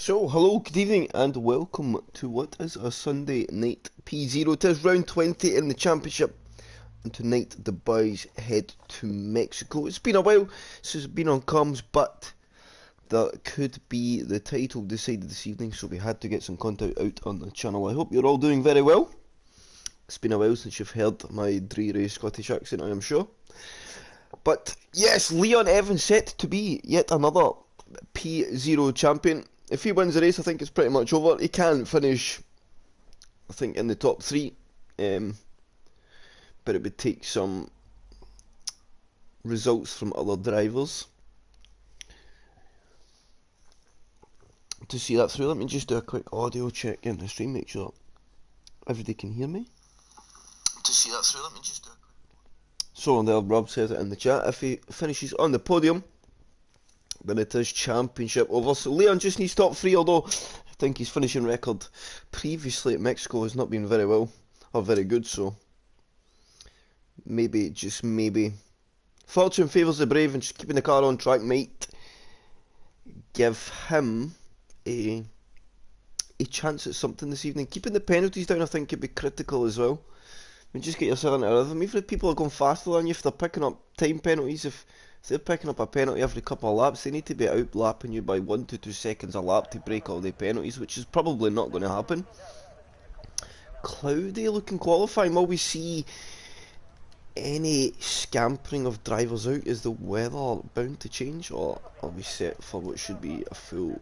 So, hello, good evening, and welcome to what is a Sunday night P0. It is round 20 in the championship, and tonight the boys head to Mexico. It's been a while since it's been on comms, but that could be the title decided this evening, so we had to get some content out on the channel. I hope you're all doing very well. It's been a while since you've heard my dreary Scottish accent, I am sure. But yes, Leon Evans set to be yet another P0 champion. If he wins the race, I think it's pretty much over. He can finish, I think, in the top 3, but it would take some results from other drivers to see that through. Let me just do a quick audio check in the stream, make sure everybody can hear me. So there, Rob says it in the chat. If he finishes on the podium, then it is championship over. So Leon just needs top 3, although I think his finishing record previously at Mexico has not been very well, or very good, so maybe, just maybe, fortune favours the brave, and just keeping the car on track might give him a chance at something this evening. Keeping the penalties down, I think, could be critical as well. I mean, just get yourself into a rhythm. Even if people are going faster than you, if they're picking up time penalties, if they're picking up a penalty every couple of laps, they need to be outlapping you by 1 to 2 seconds a lap to break all the penalties, which is probably not going to happen. Cloudy looking qualifying. Will we see any scampering of drivers out? Is the weather bound to change, or are we set for what should be a full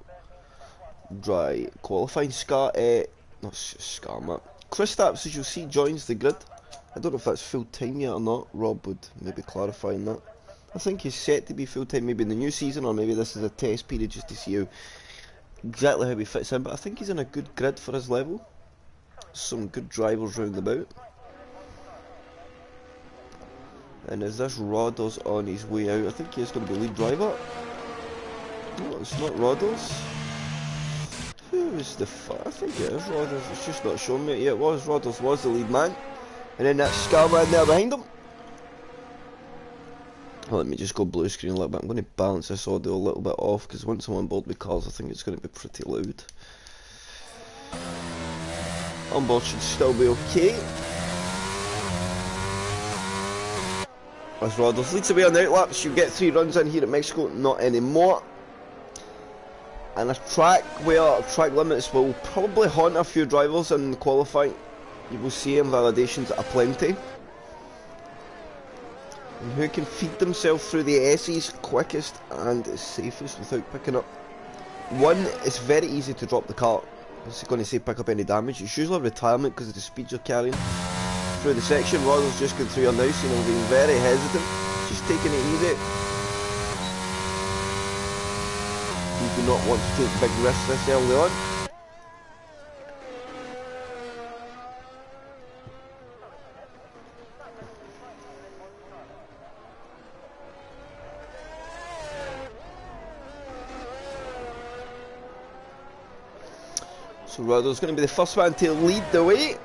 dry qualifying? Kristaps, as you'll see, joins the grid. I don't know if that's full time yet or not. Rob would maybe clarify on that. I think he's set to be full time maybe in the new season, or maybe this is a test period just to see exactly how he fits in. But I think he's in a good grid for his level. Some good drivers round about. And is this Rodders on his way out? I think he is going to be lead driver. No, it's not Rodders. Who is the I think it is Rodders. It's just not showing me. Yeah, it was Rodders was the lead man. And then that Scarma in there behind him. Well, let me just go blue screen a little bit. I'm going to balance this audio a little bit off, because once I'm on board with cars, I think it's going to be pretty loud. On board should still be okay. As Rodders leads away on the outlaps, you get 3 runs in here at Mexico, not anymore. And a track where track limits will probably haunt a few drivers in qualifying. You will see invalidations aplenty. And who can feed themselves through the S's quickest and safest without picking up? One, it's very easy to drop the car. It's going to say pick up any damage. It's usually retirement because of the speed you're carrying through the section. Rodders just going through here now, seeing him being very hesitant, just taking it easy. You do not want to take big risks this early on. So Rodders going to be the first one to lead the way.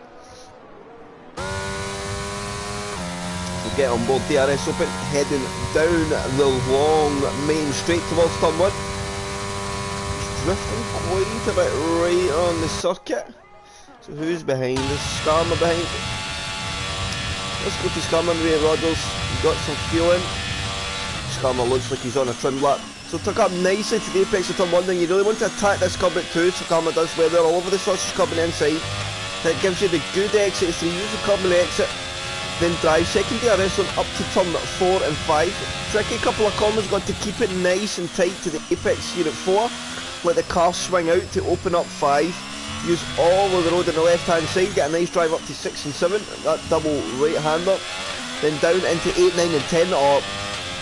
We'll get on board DRS Open, heading down the long main straight towards turn 1. He's drifting quite a bit right on the circuit. So who's behind us? Scarma behind. Let's go to Scarma and Rodders. He's got some fuel in. Scarma looks like he's on a trim lap. So took up nicely to the apex of turn 1, then you really want to attack this curb at 2, so Karma does where they're all over the sausage curb and inside. That gives you the good exit, so you use the curb and the exit, then drive second DRS on up to turn 4 and 5. Tricky couple of corners, got to keep it nice and tight to the apex here at 4. Let the car swing out to open up 5. Use all of the road on the left hand side, get a nice drive up to 6 and 7, that double right hander. Then down into 8, 9 and 10, or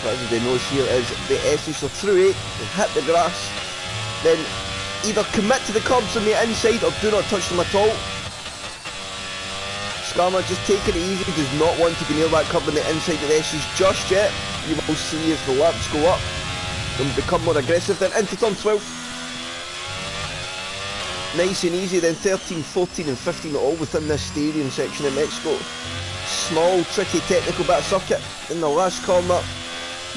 what everybody knows here is the S's. So through 8, hit the grass, then either commit to the curbs on the inside or do not touch them at all. Scarma just taking it easy, does not want to be near that curb on the inside of the S's just yet. You will see as the laps go up and become more aggressive. Then into turn 12. Nice and easy, then 13, 14 and 15 all within this stadium section in Mexico. Small, tricky, technical bit of circuit in the last corner.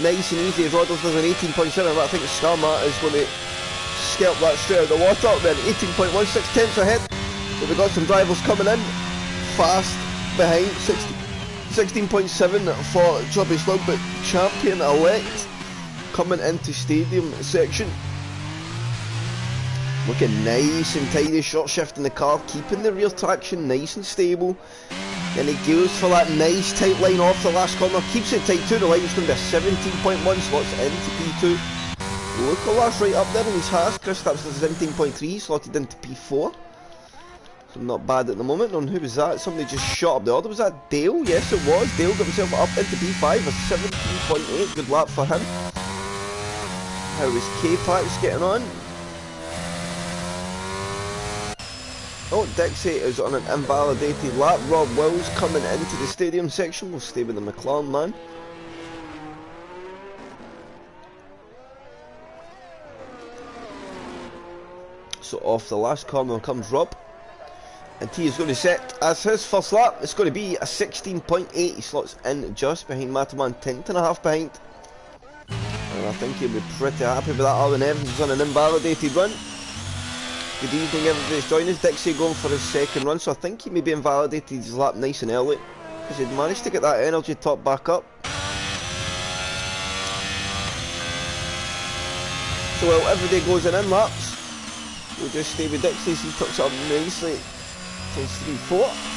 Nice and easy as Rodders does an 18.7, but I think Scarma is going to scalp that straight out of the water. Then 18.16 tenths ahead. So we've got some drivers coming in fast behind. 16.7 for Chubby Slug, but champion elect coming into stadium section. Looking nice and tidy, short shift in the car, keeping the rear traction nice and stable. Then he goes for that nice tight line off the last corner, keeps it tight to the line. It's going to be a 17.1, slots into P2. Local last right up there in his Haas. Chris Taps to 17.3, slotted into P4. So not bad at the moment. And who was that? Somebody just shot up the order. Was that Dale? Yes, it was. Dale got himself up into P5, a 17.8. Good lap for him. How is K-Pax getting on? Oh, Dixie is on an invalidated lap. Rob Wills coming into the stadium section. We'll stay with the McLaren man. So off the last corner comes Rob. And he is going to set as his first lap. It's going to be a 16.8. He slots in just behind Mataman, 10.5 behind. And I think he'll be pretty happy with that. Alan Evans is on an invalidated run. Good evening, everybody's joining us. Dixie going for his second run, so I think he may be invalidated his lap nice and early, because he'd managed to get that energy top back up. So while every day goes in laps, we'll just stay with Dixie as he tucks it up nicely. Turns 3-4.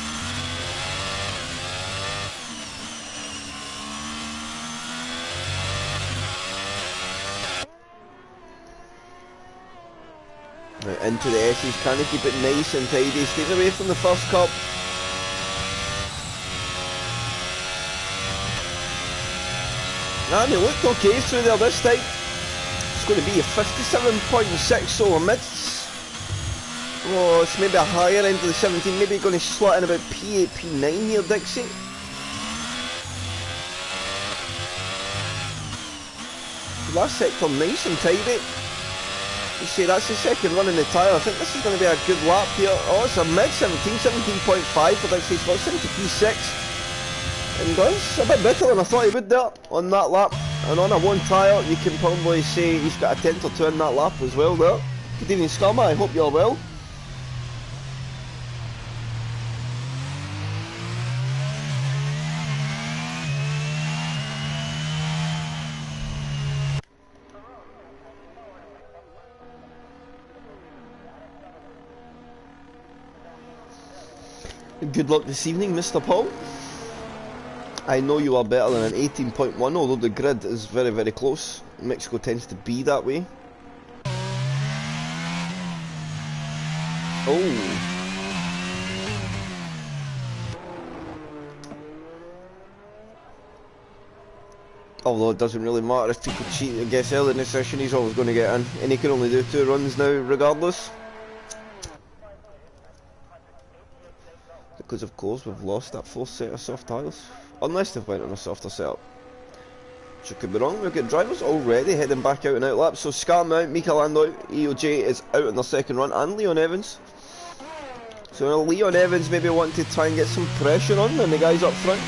Right, into the S's, can he keep it nice and tidy, stays away from the first cup. And he looked okay through there this time. It's going to be a 57.6 solar mids. Oh, it's maybe a higher end of the 17, maybe going to slot in about P8, P9 here, Dixie. Last sector nice and tidy. You see, that's the second run in the tyre. I think this is going to be a good lap here. Oh, it's a mid 17, 17.5 for Dixie Slot, 70 P6. And that's a bit better than I thought he would there on that lap. And on a one tyre, you can probably say he's got a tenth or two in that lap as well there. Good evening, Scumma, I hope you're well. Good luck this evening, Mr. Paul. I know you are better than an 18.1, although the grid is very, very close. Mexico tends to be that way. Oh. Although it doesn't really matter if people cheat, I guess early in the session he's always going to get in. And he can only do 2 runs now, regardless. Because of course we've lost that 4th set of soft tyres. Unless they've went on a softer setup. Which I could be wrong. We've got drivers already heading back out and out laps. So Scam out, Mika Lando, EOJ is out on their second run, and Leon Evans. So Leon Evans maybe want to try and get some pressure on the guys up front.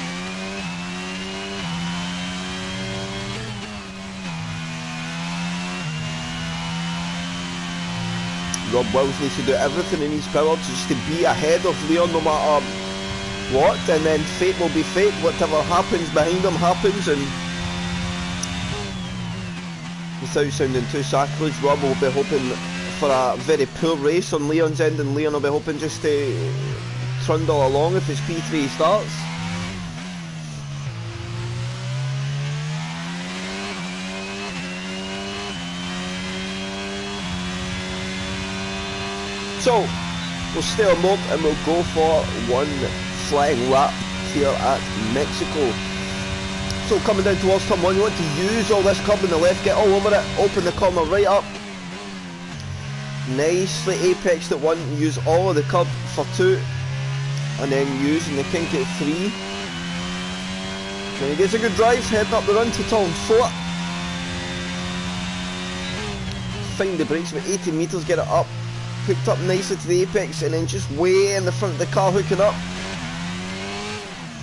Rob Wills needs to do everything in his power just to be ahead of Leon no matter what, and then fate will be fate. Whatever happens behind him happens, and without sounding too sacrilege, Rob will be hoping for a very poor race on Leon's end, and Leon will be hoping just to trundle along if his P3 starts. So, we'll stay on board and we'll go for one flying lap here at Mexico. So coming down towards turn 1, you want to use all this curb on the left, get all over it, open the corner right up. Nicely apexed at 1, use all of the curb for 2, and then using the kink at 3. And he gets a good drive, heading up the run to turn 4. Find the brakes about 80 metres, get it up. Hooked up nicely to the apex, and then just way in the front of the car hooking up.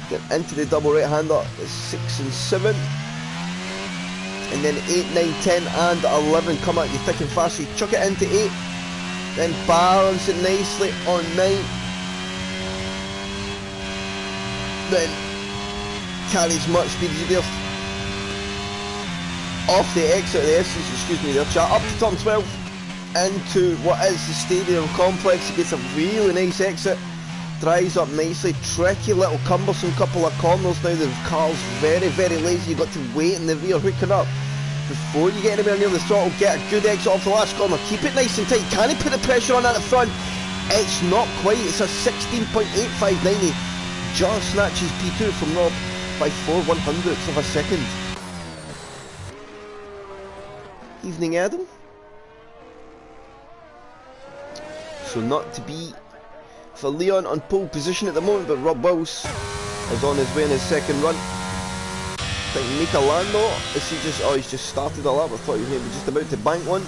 Get into the double right hander, 6 and 7. and then 8, 9, 10 and 11 come at you thick and fast, so you chuck it into 8, then balance it nicely on 9, then carry as much speed as you dare off the exit of the S's, excuse me there chat, up to turn 12 into what is the stadium complex. He gets a really nice exit, drives up nicely, tricky little cumbersome couple of corners. Now the car's very lazy, you've got to wait in the rear hooking up before you get anywhere near the throttle. Get a good exit off the last corner, keep it nice and tight. Can he put the pressure on at the front? It's not quite, it's a 16.8590, just snatches P2 from Rob by 4/100ths of a second. Evening Adam. So not to be for Leon on pole position at the moment, but Rob Wills is on his way in his second run. I think Michelando, is he just, oh he's just started a lap, I thought he was maybe just about to bank one.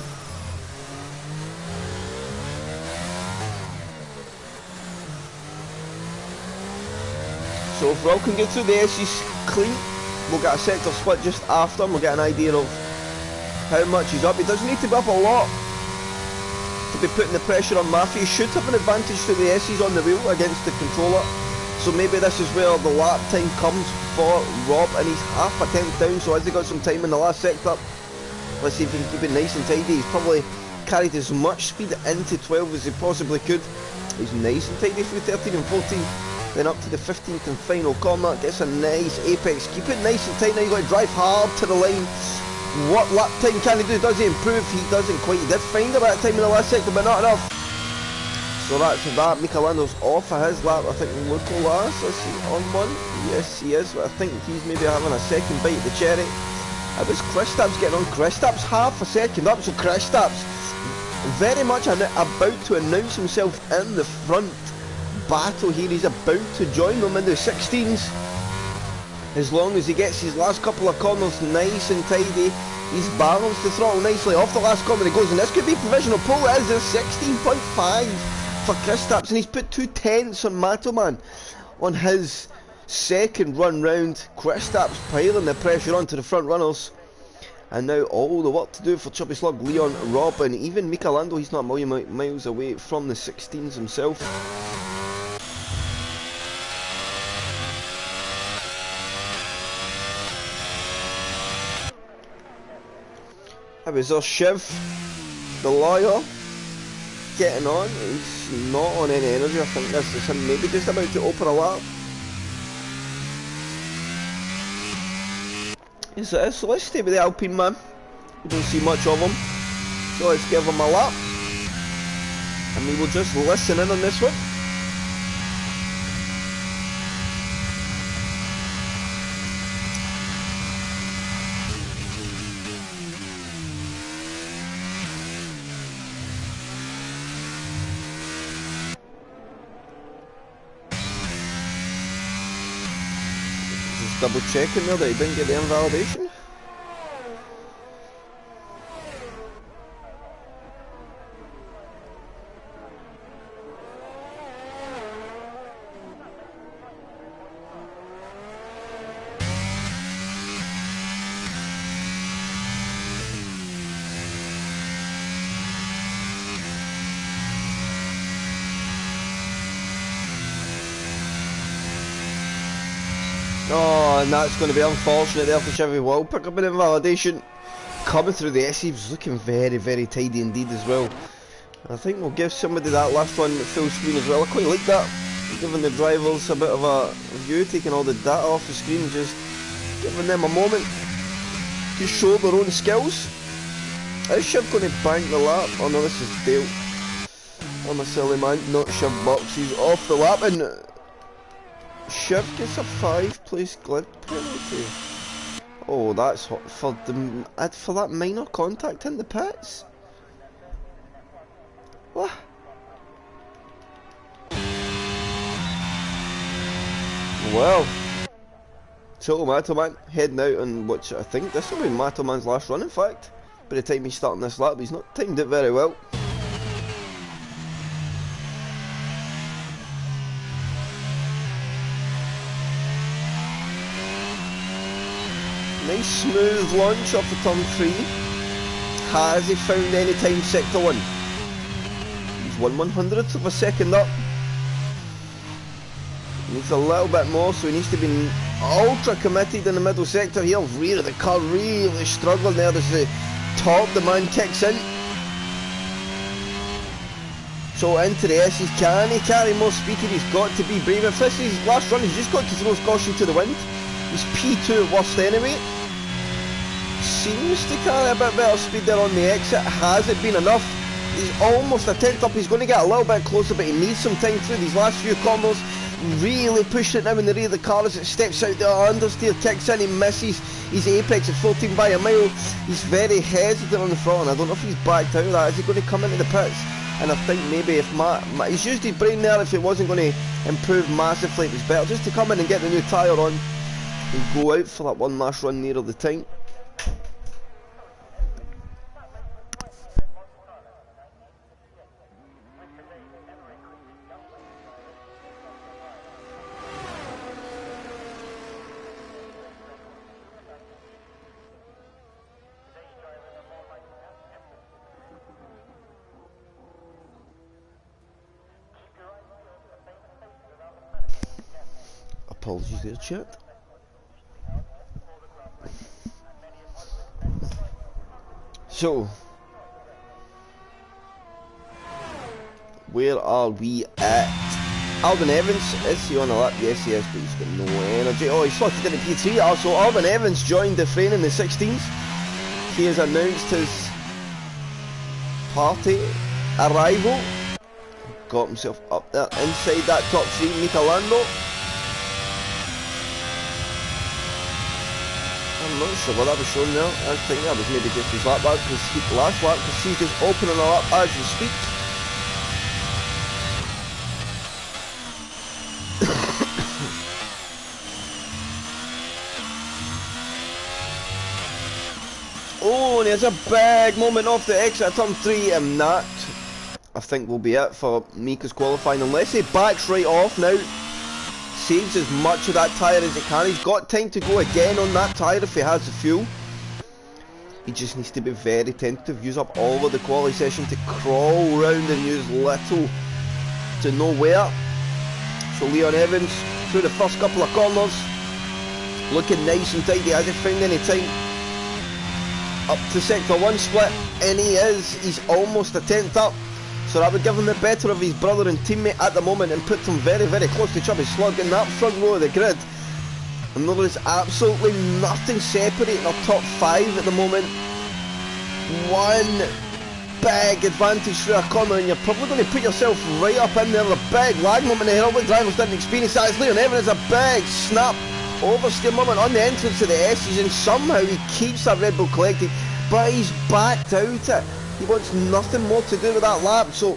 So if Rob can get through the S's clean, we'll get a sector split just after and we'll get an idea of how much he's up. He doesn't need to be up a lot to be putting the pressure on Matthew. He should have an advantage to the S's on the wheel against the controller. So maybe this is where the lap time comes for Rob, and he's half a tenth down, so has he got some time in the last sector? Let's see if he can keep it nice and tidy. He's probably carried as much speed into 12 as he possibly could. He's nice and tidy through 13 and 14. Then up to the 15th and final corner, gets a nice apex. Keep it nice and tight. Now you've got to drive hard to the line. What lap time can he do? Does he improve? He doesn't quite. He did find a bit of time in the last sector, but not enough. So that's that. Michelando's off of his lap. I think local last. Is he on one? Yes, he is. But I think he's maybe having a second bite of the cherry. It was Kristaps getting on. Kristaps half a second up. So Kristaps very much about to announce himself in the front battle here. He's about to join them in the 16s. As long as he gets his last couple of corners nice and tidy, he's balanced the throttle nicely off the last corner he goes, and this could be provisional pole. It is a 16.5 for Kristaps, and he's put 2/10 on Matoman on his second run round. Kristaps piling the pressure onto the front runners, and now all the work to do for Chubby Slug, Leon, Rob, and even Michelando. He's not a million miles away from the 16s himself. That was our Shiv, the lawyer, getting on. He's not on any energy. I think this is him maybe just about to open a lap. Yes it is. So let's stay with the Alpine man. We don't see much of him. So let's give him a lap. And we will just listen in on this one. Double checking there that he didn't get the invalidation. Oh, and that's going to be unfortunate there for Chevy. Will pick up an invalidation. Coming through the S, he was looking very tidy indeed as well. I think we'll give somebody that last one full screen as well. I quite like that, giving the drivers a bit of a view, taking all the data off the screen, just giving them a moment to show their own skills. Is Shiv going to bank the lap? Oh no, this is Dale. I'm a silly man, not Shiv Box. He's off the lap, and Shiv gets a 5-place glid penalty. Oh, that's hot for that minor contact in the pits. What? Well, Total Matoman heading out on which I think this will be Matoman's last run. In fact, by the time he's starting this lap, he's not timed it very well. Nice smooth launch off the turn 3. Has he found any time sector 1? He's 1/100th of a second up. He needs a little bit more, so he needs to be ultra committed in the middle sector here. Really, the car really struggling there as the top demand kicks in. So into the S's, can he carry more speed? He's got to be brave. If this is his last run, he's just got to throw his caution to the wind. He's P2 at worst anyway. Seems to carry a bit better speed there on the exit. Has it been enough? He's almost a 10th up. He's going to get a little bit closer, but he needs some time through these last few corners. Really pushed it now in the rear of the car as it steps out. The understeer kicks in, he misses his apex at 14 by a mile. He's very hesitant on the front, and I don't know if he's backed out of that. Is he going to come into the pits? And I think maybe if he's used his brain there, if it wasn't going to improve massively, it was better just to come in and get the new tyre on and go out for that one last run nearer the time. Apologies there, chat. So, where are we at? Alvin Evans, is he on a lap? Yes he is, but he's got no energy. Oh, he's slotted into P3. Also, Alvin Evans joined the frame in the 16s. He has announced his party arrival. Got himself up there inside that top 3, Mika Lando. I'm not sure what that was showing there. I think that was maybe just his lap back, because last lap, because he's just opening a lap as we speak. Oh, and there's a big moment off the exit turn 3, and that, I think, will be it for Mika's qualifying, unless he backs right off now. Saves as much of that tyre as he can. He's got time to go again on that tyre if he has the fuel. He just needs to be very tentative, use up all of the quality session to crawl round and use little to nowhere. So Leon Evans through the first couple of corners, looking nice and tidy. Hasn't found any time up to sector 1 split, and he's almost a 10th up. So that would give him the better of his brother and teammate at the moment and put him very, very close to Chubby Slug in that front row of the grid. And there is absolutely nothing separating our top 5 at the moment. One big advantage through a corner, and you're probably going to put yourself right up in there. A big lag moment here. All the drivers didn't experience that. As Leon Evans, a big snap oversteer moment on the entrance of the S's, and somehow he keeps that Red Bull collected, but he's backed out it. He wants nothing more to do with that lap, so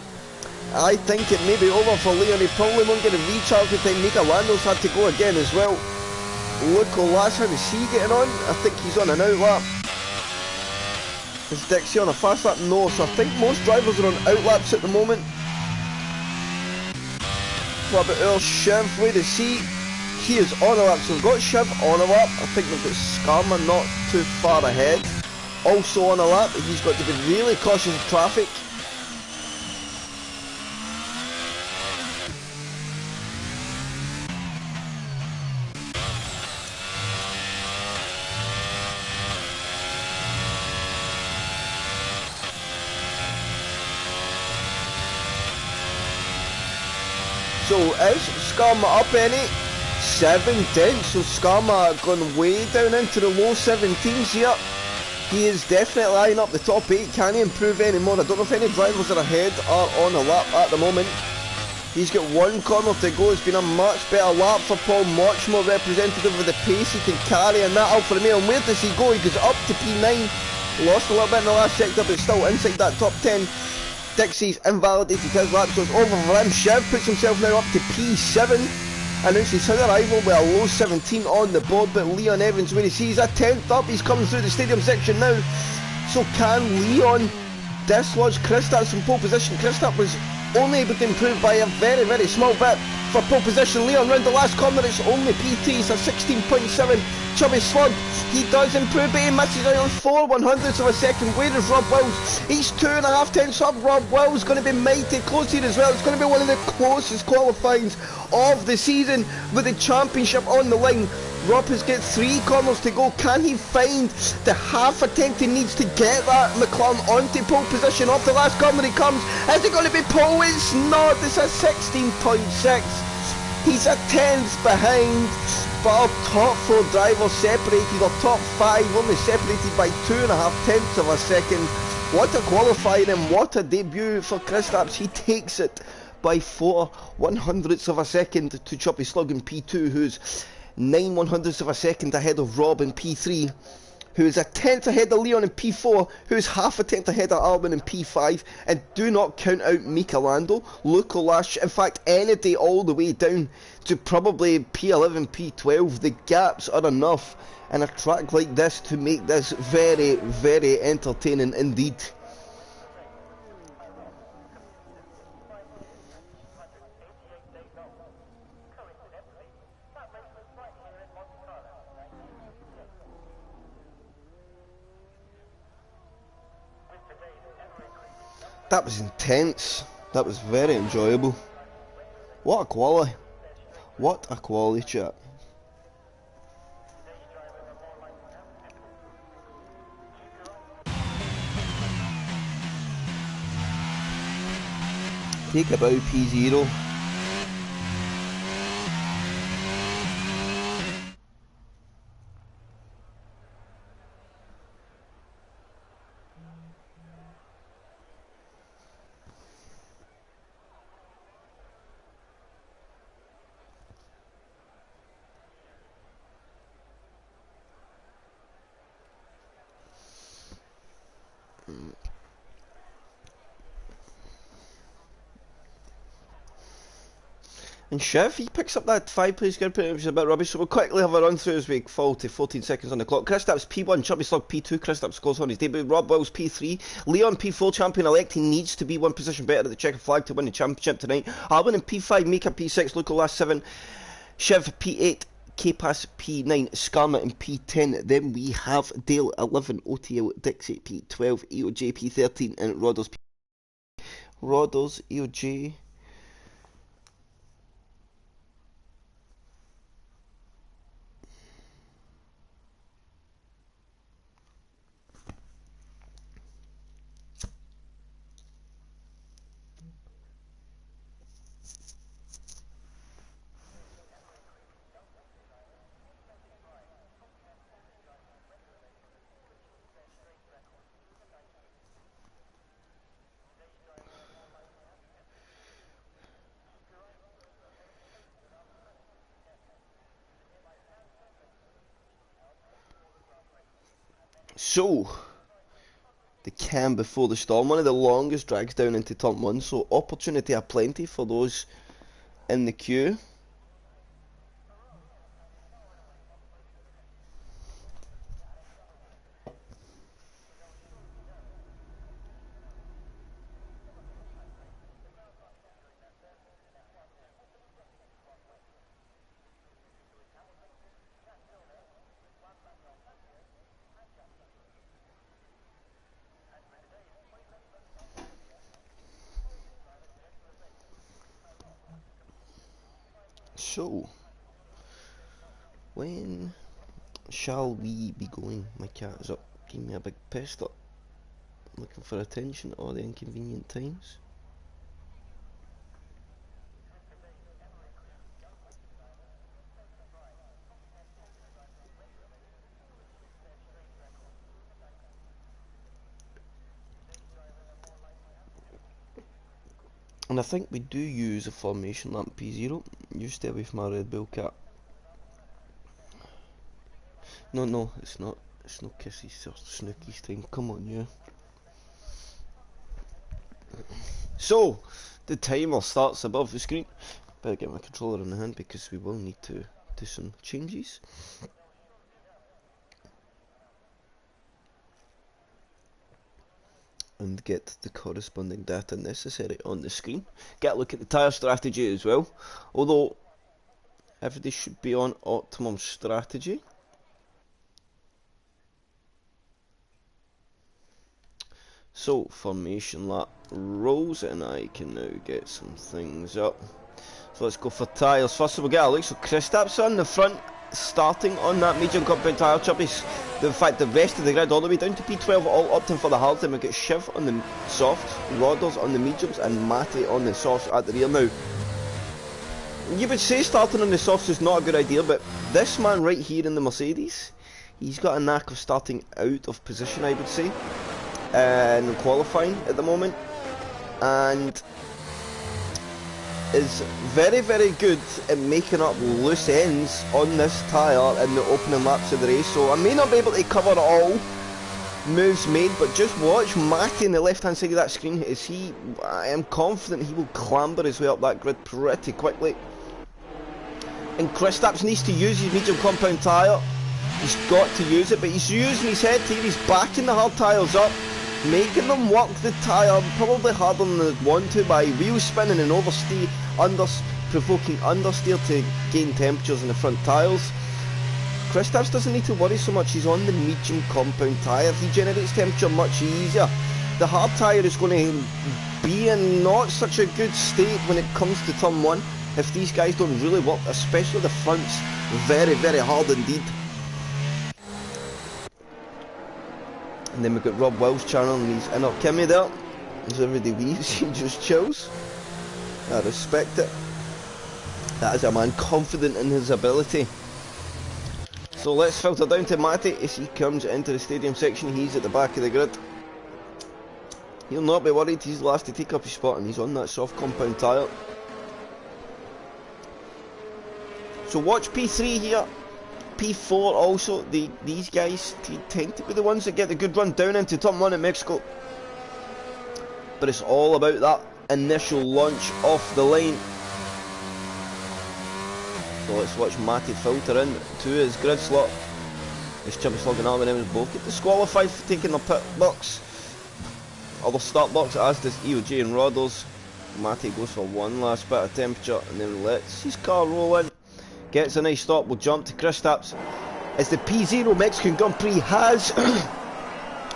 I think it may be over for Leon. He probably won't get a recharge with time. Mika Lando's had to go again as well. Local last, how is he getting on? I think he's on an out lap. Is Dixie on a fast lap? No, so I think most drivers are on out laps at the moment. What about our Shiv? Where is he? He is on a lap, so we've got Shiv on a lap. I think we've got Skarma not too far ahead. Also on a lap, he's got to be really cautious of traffic. So is Skarma up any? 7 tenths, so Skarma gone way down into the low 17s here. He is definitely eyeing up the top 8. Can he improve any more? I don't know if any drivers that are ahead are on a lap at the moment. He's got one corner to go. It's been a much better lap for Paul, much more representative of the pace he can carry in that Alfa Romeo. And where does he go? He goes up to P9. Lost a little bit in the last sector, but still inside that top 10. Dixie's invalidated his lap, so it's over for him. Shiv puts himself now up to P7. Announces his arrival with a low 17 on the board, but Leon Evans, where he sees a 10th up, he's coming through the stadium section now. So can Leon dislodge Kristaps from pole position? Kristaps was only able to improve by a very, very small bit. for pole position. Leon round the last corner, it's only P3, so 16.7. Chubby Slug, he does improve, but he misses out on 4/100ths of a second. Where is Rob Wells? He's 2.5 tenths up. Rob Wells going to be mighty close here as well. It's going to be one of the closest qualifyings of the season with the championship on the line. Rob has got 3 corners to go. Can he find the half a tenth he needs to get that McLaren onto pole position? Off the last corner he comes. Is it going to be pole? It's not. It's a 16.6. He's a tenth behind, but our top 4 drivers separated, our top 5 only separated by 2.5 tenths of a second. What a qualifying and what a debut for Kristaps. He takes it by 4/100ths of a second to Chubby Slug in P2, who's 9/100ths of a second ahead of Rob in P3, who is a tenth ahead of Leon in P4, who is half a tenth ahead of Alvin in P5, and do not count out Mika Lando, Luke Olash, in fact any day all the way down to probably P11, P12. The gaps are enough in a track like this to make this very, very entertaining indeed. That was intense. That was very enjoyable. What a quality. What a quality, chat. Take a bow, P0. And Shiv, he picks up that 5-place grid point, which is a bit rubbish, so we'll quickly have a run through as we fall to 14 seconds on the clock. Kristaps P1, Chubby Slug P2, Kristaps scores on his debut, Rob Wells P3, Leon P4, champion-elect, he needs to be one position better at the checker flag to win the championship tonight. Alvin in P5, Mika P6, Luca last 7, Shiv P8, K-Pass P9, Skarma in P10, then we have Dale 11, OTL Dixie P12, EOJ P13, and Rodders EOJ. So, the cam before the storm, one of the longest drags down into turn 1, so opportunity aplenty for those in the queue. So, when shall we be going? My cat is up, giving me a big pester, looking for attention at all the inconvenient times. And I think we do use a formation lamp P0. You stay away from my Red Bull, cat. No, it's not. It's no kisses or snookies thing. Come on, you. So, the timer starts above the screen. Better get my controller in the hand because we will need to do some changes. and get the corresponding data necessary on the screen. Get a look at the tyre strategy as well, although everybody should be on optimum strategy. So, formation lap rolls, and I can now get some things up. So let's go for tyres. First of all, we'll get a look. So Kristaps on the front, starting on that medium compound tyre. Chubby's, in fact, the rest of the grid all the way down to P12, all opting for the hard. Then we've got Shiv on the softs, Rodders on the mediums, and Matty on the softs at the rear. Now, you would say starting on the softs is not a good idea, but this man right here in the Mercedes, he's got a knack of starting out of position, I would say, in qualifying at the moment, and is very, very good at making up loose ends on this tyre in the opening laps of the race. So I may not be able to cover all moves made, but just watch Matty on the left hand side of that screen. I am confident he will clamber his way up that grid pretty quickly. And Kristaps needs to use his medium compound tyre. He's got to use it, but he's using his head here. He's backing the hard tyres up, making them work the tyre probably harder than they'd want to by wheel spinning and oversteer, provoking understeer to gain temperatures in the front tyres. Kristaps doesn't need to worry so much. He's on the medium compound tyre. He generates temperature much easier. The hard tyre is going to be in not such a good state when it comes to turn 1 if these guys don't really work, especially the fronts, very, very hard indeed. And then we've got Rob Wells channeling his inner Kimmy there. As everybody leaves, he just chills. I respect it. That is a man confident in his ability. So let's filter down to Matty as he comes into the stadium section. He's at the back of the grid. He'll not be worried, he's the last to take up his spot, and he's on that soft compound tyre. So watch P3 here. P4 also, these guys tend to be the ones that get the good run down into turn 1 in Mexico. But it's all about that initial launch off the line. So let's watch Matty filter in to his grid slot. As Chubby Slug and Alvin Evans both get disqualified for taking the pit box. Other start box, as does EOJ and Rodders. Matty goes for one last bit of temperature and then lets his car roll in. Gets a nice stop, will jump to Kristaps as the P0 Mexican Grand Prix has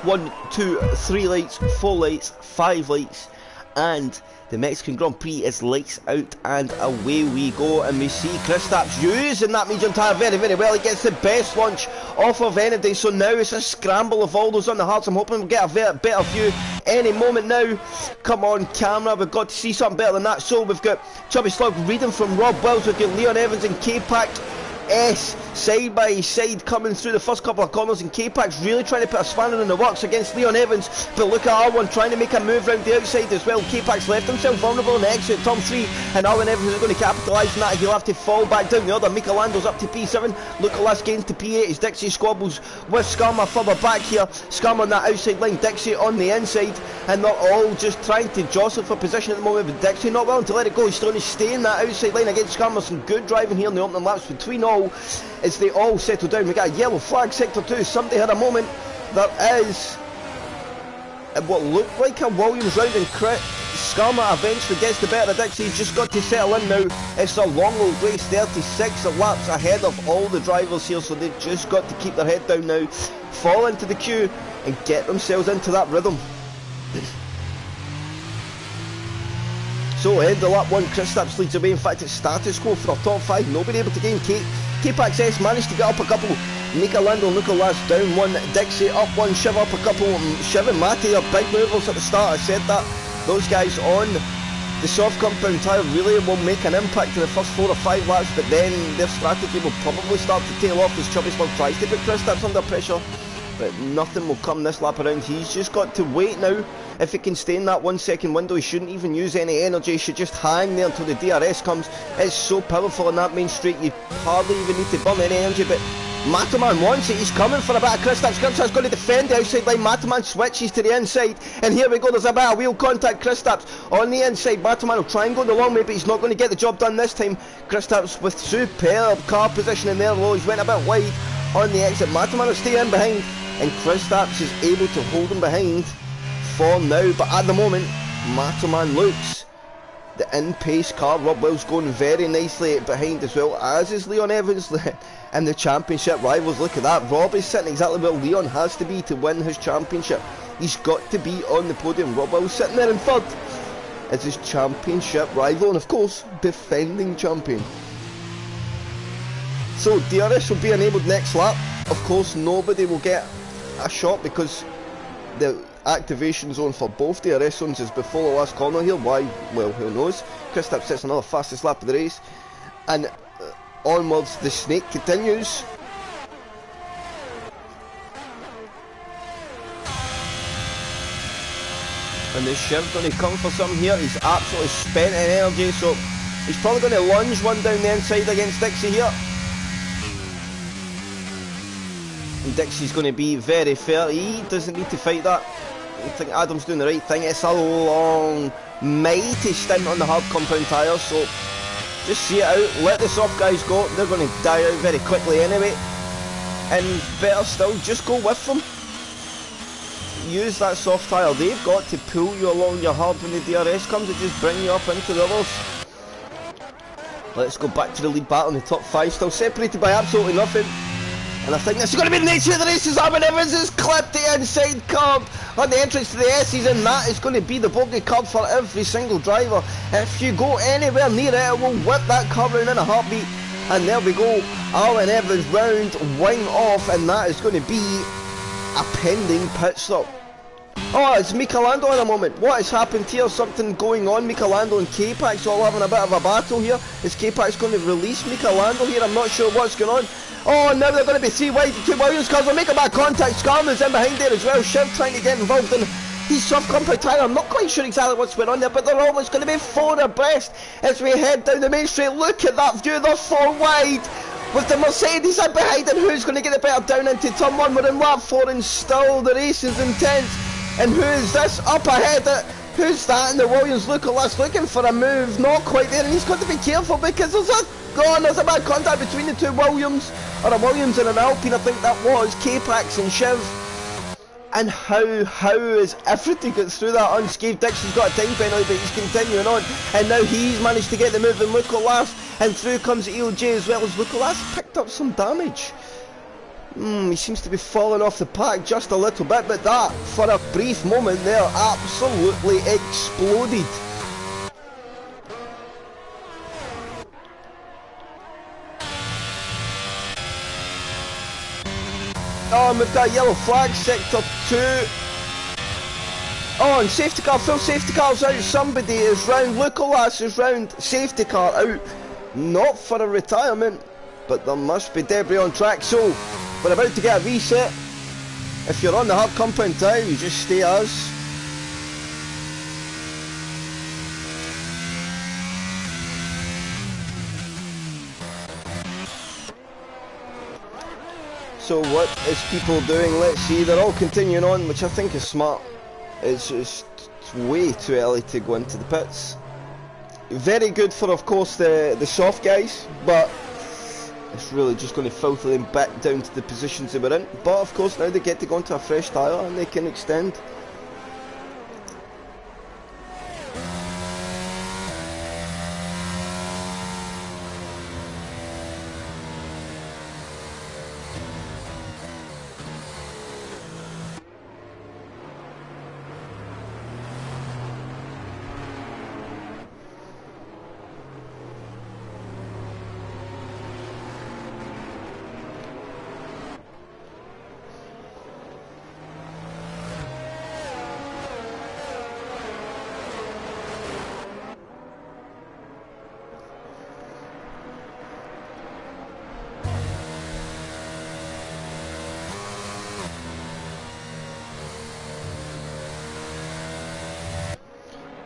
1, 2, 3 lights, 4 lights, 5 lights, and the Mexican Grand Prix is lights out and away we go. And we see Kristaps using that medium tyre very, very well. He gets the best launch off of any. So now it's a scramble of all those on the hards. I'm hoping we'll get a better view any moment now. Come on camera, we've got to see something better than that. So we've got Chubby Slug reading from Rob Wells. We've got Leon Evans and K-Pac S side by side coming through the first couple of corners, and K-Pac's really trying to put a spanner in the works against Leon Evans, but look at R1 trying to make a move round the outside as well. K-Pac's left himself vulnerable in the exit turn 3, and R1 Evans is going to capitalise on that. He'll have to fall back down the other. Michelando's up to P7, Lucas gains to P8 as Dixie squabbles with Skarma further back here. Skarma on that outside line, Dixie on the inside, and they're all just trying to jostle for position at the moment, but Dixie not willing to let it go. He's trying to stay in that outside line against Skarma. Some good driving here in the opening laps between all as they all settle down. We got a yellow flag, sector 2. Somebody had a moment. There is what looked like a Williams round, and Skarma eventually gets the better of Dixie. He's just got to settle in now. It's a long old race, 36 laps ahead of all the drivers here, so they've just got to keep their head down now, fall into the queue and get themselves into that rhythm. So end of lap 1, Kristaps leads away. In fact, it's status quo for our top 5. Nobody able to gain. K-Pac S managed to get up a couple. Nika Lando and Nicolas down 1. Dixie up 1. Shiv up a couple. Shiv and Matty are big movers at the start. I said that. Those guys on the soft compound tyre really will make an impact in the first 4 or 5 laps, but then their strategy will probably start to tail off as Chubby Slug tries to put Kristaps under pressure. But nothing will come this lap around. He's just got to wait now. If he can stay in that 1 second window, he shouldn't even use any energy. He should just hang there until the DRS comes. It's so powerful in that main straight, you hardly even need to burn any energy. But Mataman wants it. He's coming for a bit of Kristaps. Kristaps going to defend the outside line. Mataman switches to the inside, and here we go. There's a bit of wheel contact. Kristaps on the inside. Mataman will try and go the long way, but he's not going to get the job done this time. Kristaps with superb car position in there low. He's went a bit wide on the exit. Mataman will stay in behind, and Kristaps is able to hold him behind form now, but at the moment, Matterman looks the in-pace car. Rob Will's going very nicely behind as well, as is Leon Evans and the championship rivals. Look at that, Rob is sitting exactly where Leon has to be to win his championship. He's got to be on the podium. Rob Will's sitting there in third as his championship rival, and of course, defending champion. So DRS will be enabled next lap. Of course, nobody will get a shot because the activation zone for both DRS zones is before the last corner here. Why? Well, who knows. Kristaps sets another fastest lap of the race, and onwards the snake continues. And the Chev's going to come for something here. He's absolutely spent in energy, so he's probably going to lunge one down the inside against Dixie here. And Dixie's going to be very fair. He doesn't need to fight that. I think Adam's doing the right thing. It's a long, mighty stint on the hard compound tyres, so just see it out. Let the soft guys go. They're going to die out very quickly anyway. And better still, just go with them. Use that soft tyre. They've got to pull you along your hard when the DRS comes and just bring you up into the others. Let's go back to the lead battle in the top 5, still separated by absolutely nothing. And I think this is going to be the nature of the race as Armin Evans has clipped the inside curb on the entrance to the S's, and that is going to be the bogey curb for every single driver. If you go anywhere near it, it will whip that curb round in a heartbeat. And there we go, Armin Evans round, wing off, and that is going to be a pending pit stop. Oh, it's Michelando in a moment. What has happened here? Something going on. Michelando and K-Pax all having a bit of a battle here. Is K-Pax going to release Michelando here? I'm not sure what's going on. Oh, now they're going to be 3 wide to 2 Williams cars. They're making bad contact. Scarman's in behind there as well. Shiv trying to get involved in his soft compound tyre. I'm not quite sure exactly what's going on there, but they're almost going to be 4 abreast as we head down the main straight. Look at that view. They're 4 wide. With the Mercedes in behind, and who's going to get it better down into turn 1? We're in lap 4 and still the race is intense. And who is this up ahead? Who's that in the Williams? Nicholas looking for a move, not quite there, and he's got to be careful because there's a bad contact between the 2 Williams, or a Williams and an Alpine, I think that was, K-Pax and Shiv. And how is everything gets through that unscathed? Dixie's got a time penalty, but he's continuing on, and now he's managed to get the move in Nicholas, and through comes EOJ as well as Nicholas picked up some damage. He seems to be falling off the pack just a little bit, but that, for a brief moment there, absolutely exploded. Oh, and we've got a yellow flag, sector 2. Oh, and safety car, full safety car's out, somebody is round, Nicholas is round, safety car out. Not for a retirement, but there must be debris on track, so we're about to get a reset. If you're on the hard compound tyre, you just stay as. So what is people doing? Let's see, they're all continuing on, which I think is smart. It's just way too early to go into the pits. Very good for, of course, the soft guys, but it's really just going to filter them back down to the positions they were in. But of course now they get to go into a fresh tyre and they can extend.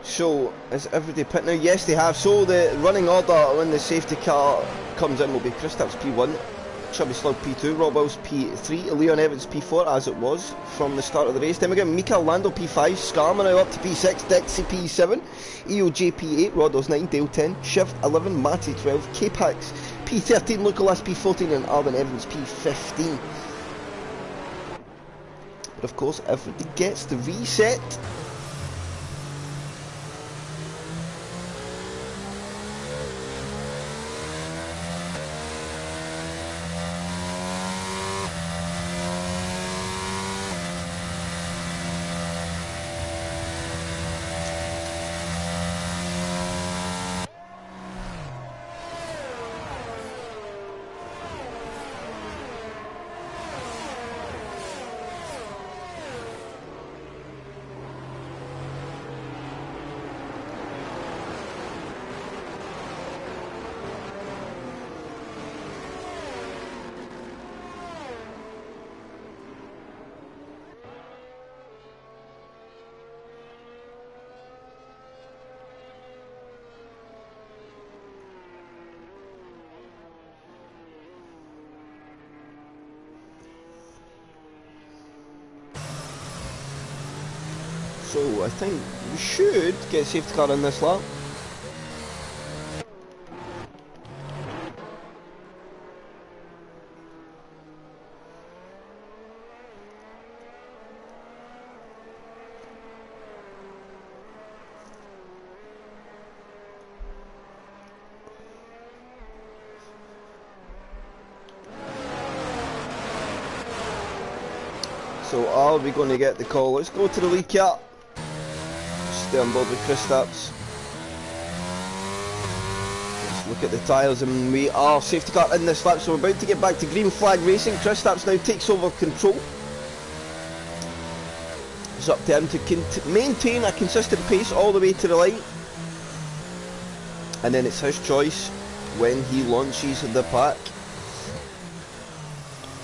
So, is everybody pit now? Yes, they have. So, the running order when the safety car comes in will be Kristaps P1, Chubby Slug P2, Rob Wills P3, Leon Evans P4, as it was from the start of the race. Then we get Mikael Lando P5, Skarma now up to P6, Dixie P7, EOJ P8, Rodos 9, Dale 10, Shiv 11, Matty 12, K-Pax P13, Nicholas P14, and Arvin Evans P15. But of course, everybody gets the reset. So I think we should get a safety car in this lap. So are we going to get the call? Let's go to the lead car. Stay on board with Kristaps. Let's look at the tyres, and we are safety car in this lap, so we're about to get back to green flag racing. Kristaps now takes over control. It's up to him to maintain a consistent pace all the way to the line, and then it's his choice when he launches the pack.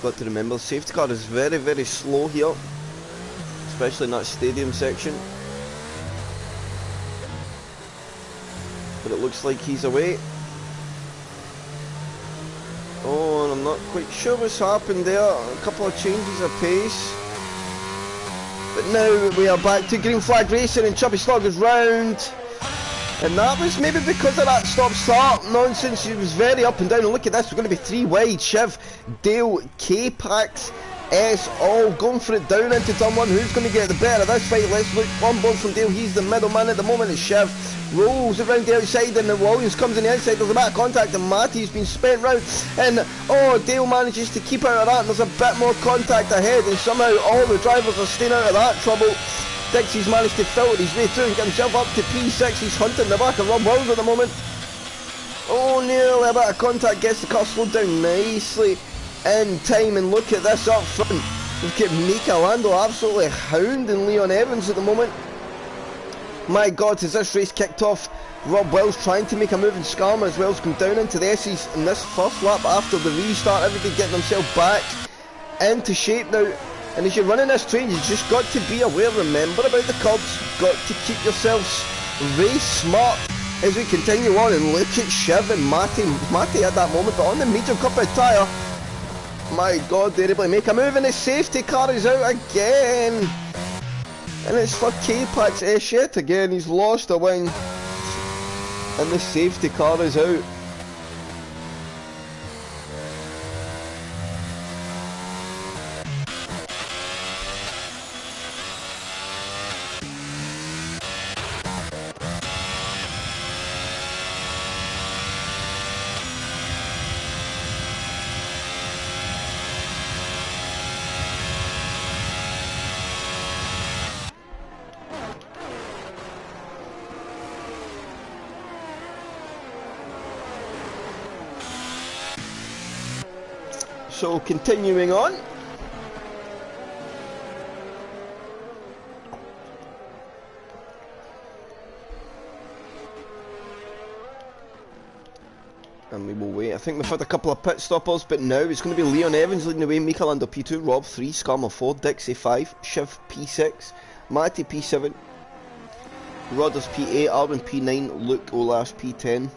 Got to remember, the safety car is very, very slow here, especially in that stadium section. But it looks like he's away. Oh, and I'm not quite sure what's happened there. A couple of changes of pace. But now we are back to green flag racing, and Chubby Slug is round. And that was maybe because of that stop-start nonsense. He was very up and down. And look at this, we're going to be 3 wide. Shiv, Dale, K-Pax, S, all going for it down into turn 1. Who's going to get the better of this fight? Let's look. One ball from Dale. He's the middleman at the moment. It's Shiv. Rolls around the outside, and then Williams comes on the inside. There's a bit of contact, and Matty's been spent round. And oh, Dale manages to keep out of that. And there's a bit more contact ahead, and somehow all the drivers are staying out of that trouble. Dixie's managed to filter his way through and get himself up to P6. He's hunting the back of Rob Wells at the moment. Oh, nearly a bit of contact, gets the car slowed down nicely in time. And look at this up front. We've got Mika Lando absolutely hounding Leon Evans at the moment. My God, has this race kicked off? Rob Wells trying to make a move in Skarma as Wells come down into the S's in this first lap after the restart. Everybody getting themselves back into shape now. And as you're running this train, you've just got to be aware, remember about the curbs, got to keep yourselves race smart as we continue on. And look at Shiv and Matty at that moment, but on the medium cup out tyre, my God, they're able to make a move, and the safety car is out again. And it's for K-Pax yet again, he's lost a wing, and the safety car is out. So continuing on. And we will wait. I think we've had a couple of pit stoppers, but now it's going to be Leon Evans leading the way, Mika Lando P2, Rob 3, Skarma 4, Dixie 5, Shiv P6, Matty P7, Rodders P8, Arwin P9, Luke Olash P10.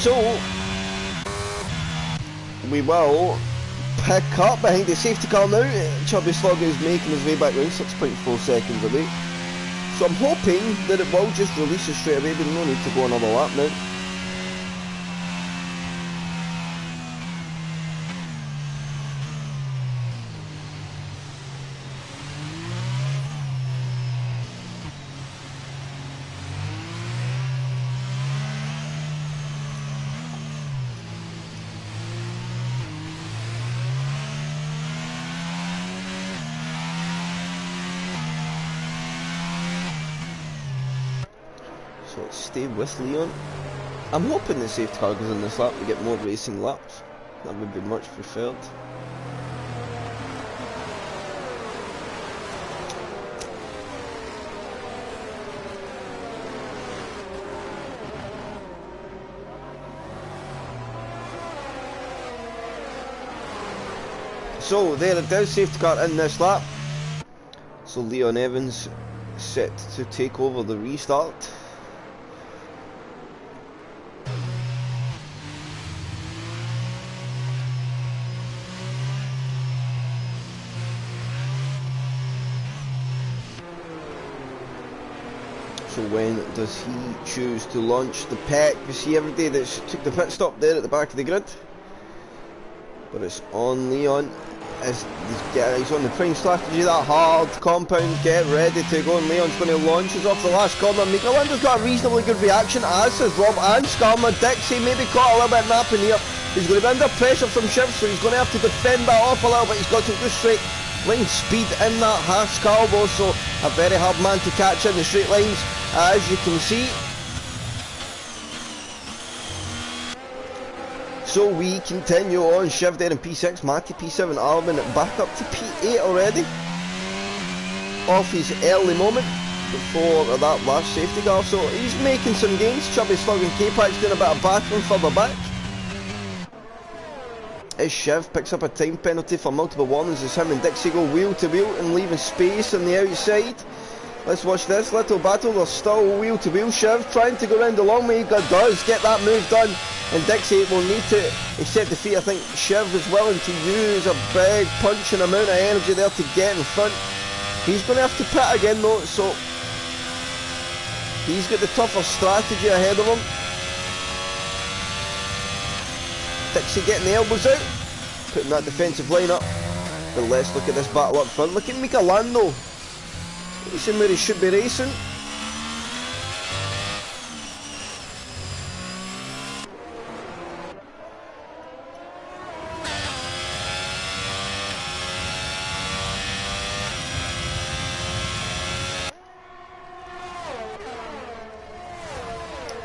So we will pick up behind the safety car now. Chubby Slug is making his way back round, 6.4 seconds away. So I'm hoping that it will just release us straight away, but no need to go another lap now. So let's stay with Leon. I'm hoping the safety car goes in this lap to get more racing laps. That would be much preferred. So there it is, safety car in this lap. So Leon Evans set to take over the restart. So when does he choose to launch the pit? You see everybody that's took the pit stop there at the back of the grid. But it's on Leon. He's on the prime strategy, that hard compound, get ready to go, and Leon's going to launch us off the last corner. Mika Lander's got a reasonably good reaction, as has Rob and Skarma. Dixie maybe caught a little bit napping here. He's going to be under pressure from Shiv, so he's going to have to defend that off a little bit. He's got some good straight line speed in that Haas-Calvo, so a very hard man to catch in the straight lines, as you can see. So we continue on. Shiv there in P6, Matty P7, Arvin back up to P8 already. Off his early moment before that last safety car, so he's making some gains. Chubby Slug and K-Pax doing a bit of battling further back. As Shiv picks up a time penalty for multiple warnings as him and Dixie go wheel to wheel and leaving space on the outside. Let's watch this little battle. They're still wheel to wheel. Shiv trying to go round the long way. He does get that move done. And Dixie will need to accept defeat. I think Shiv is willing to use a big punching amount of energy there to get in front. He's going to have to pit again though, so he's got the tougher strategy ahead of him. Dixie getting the elbows out, putting that defensive line up. But let's look at this battle up front. Look at Mika Lando. Racing where he should be racing.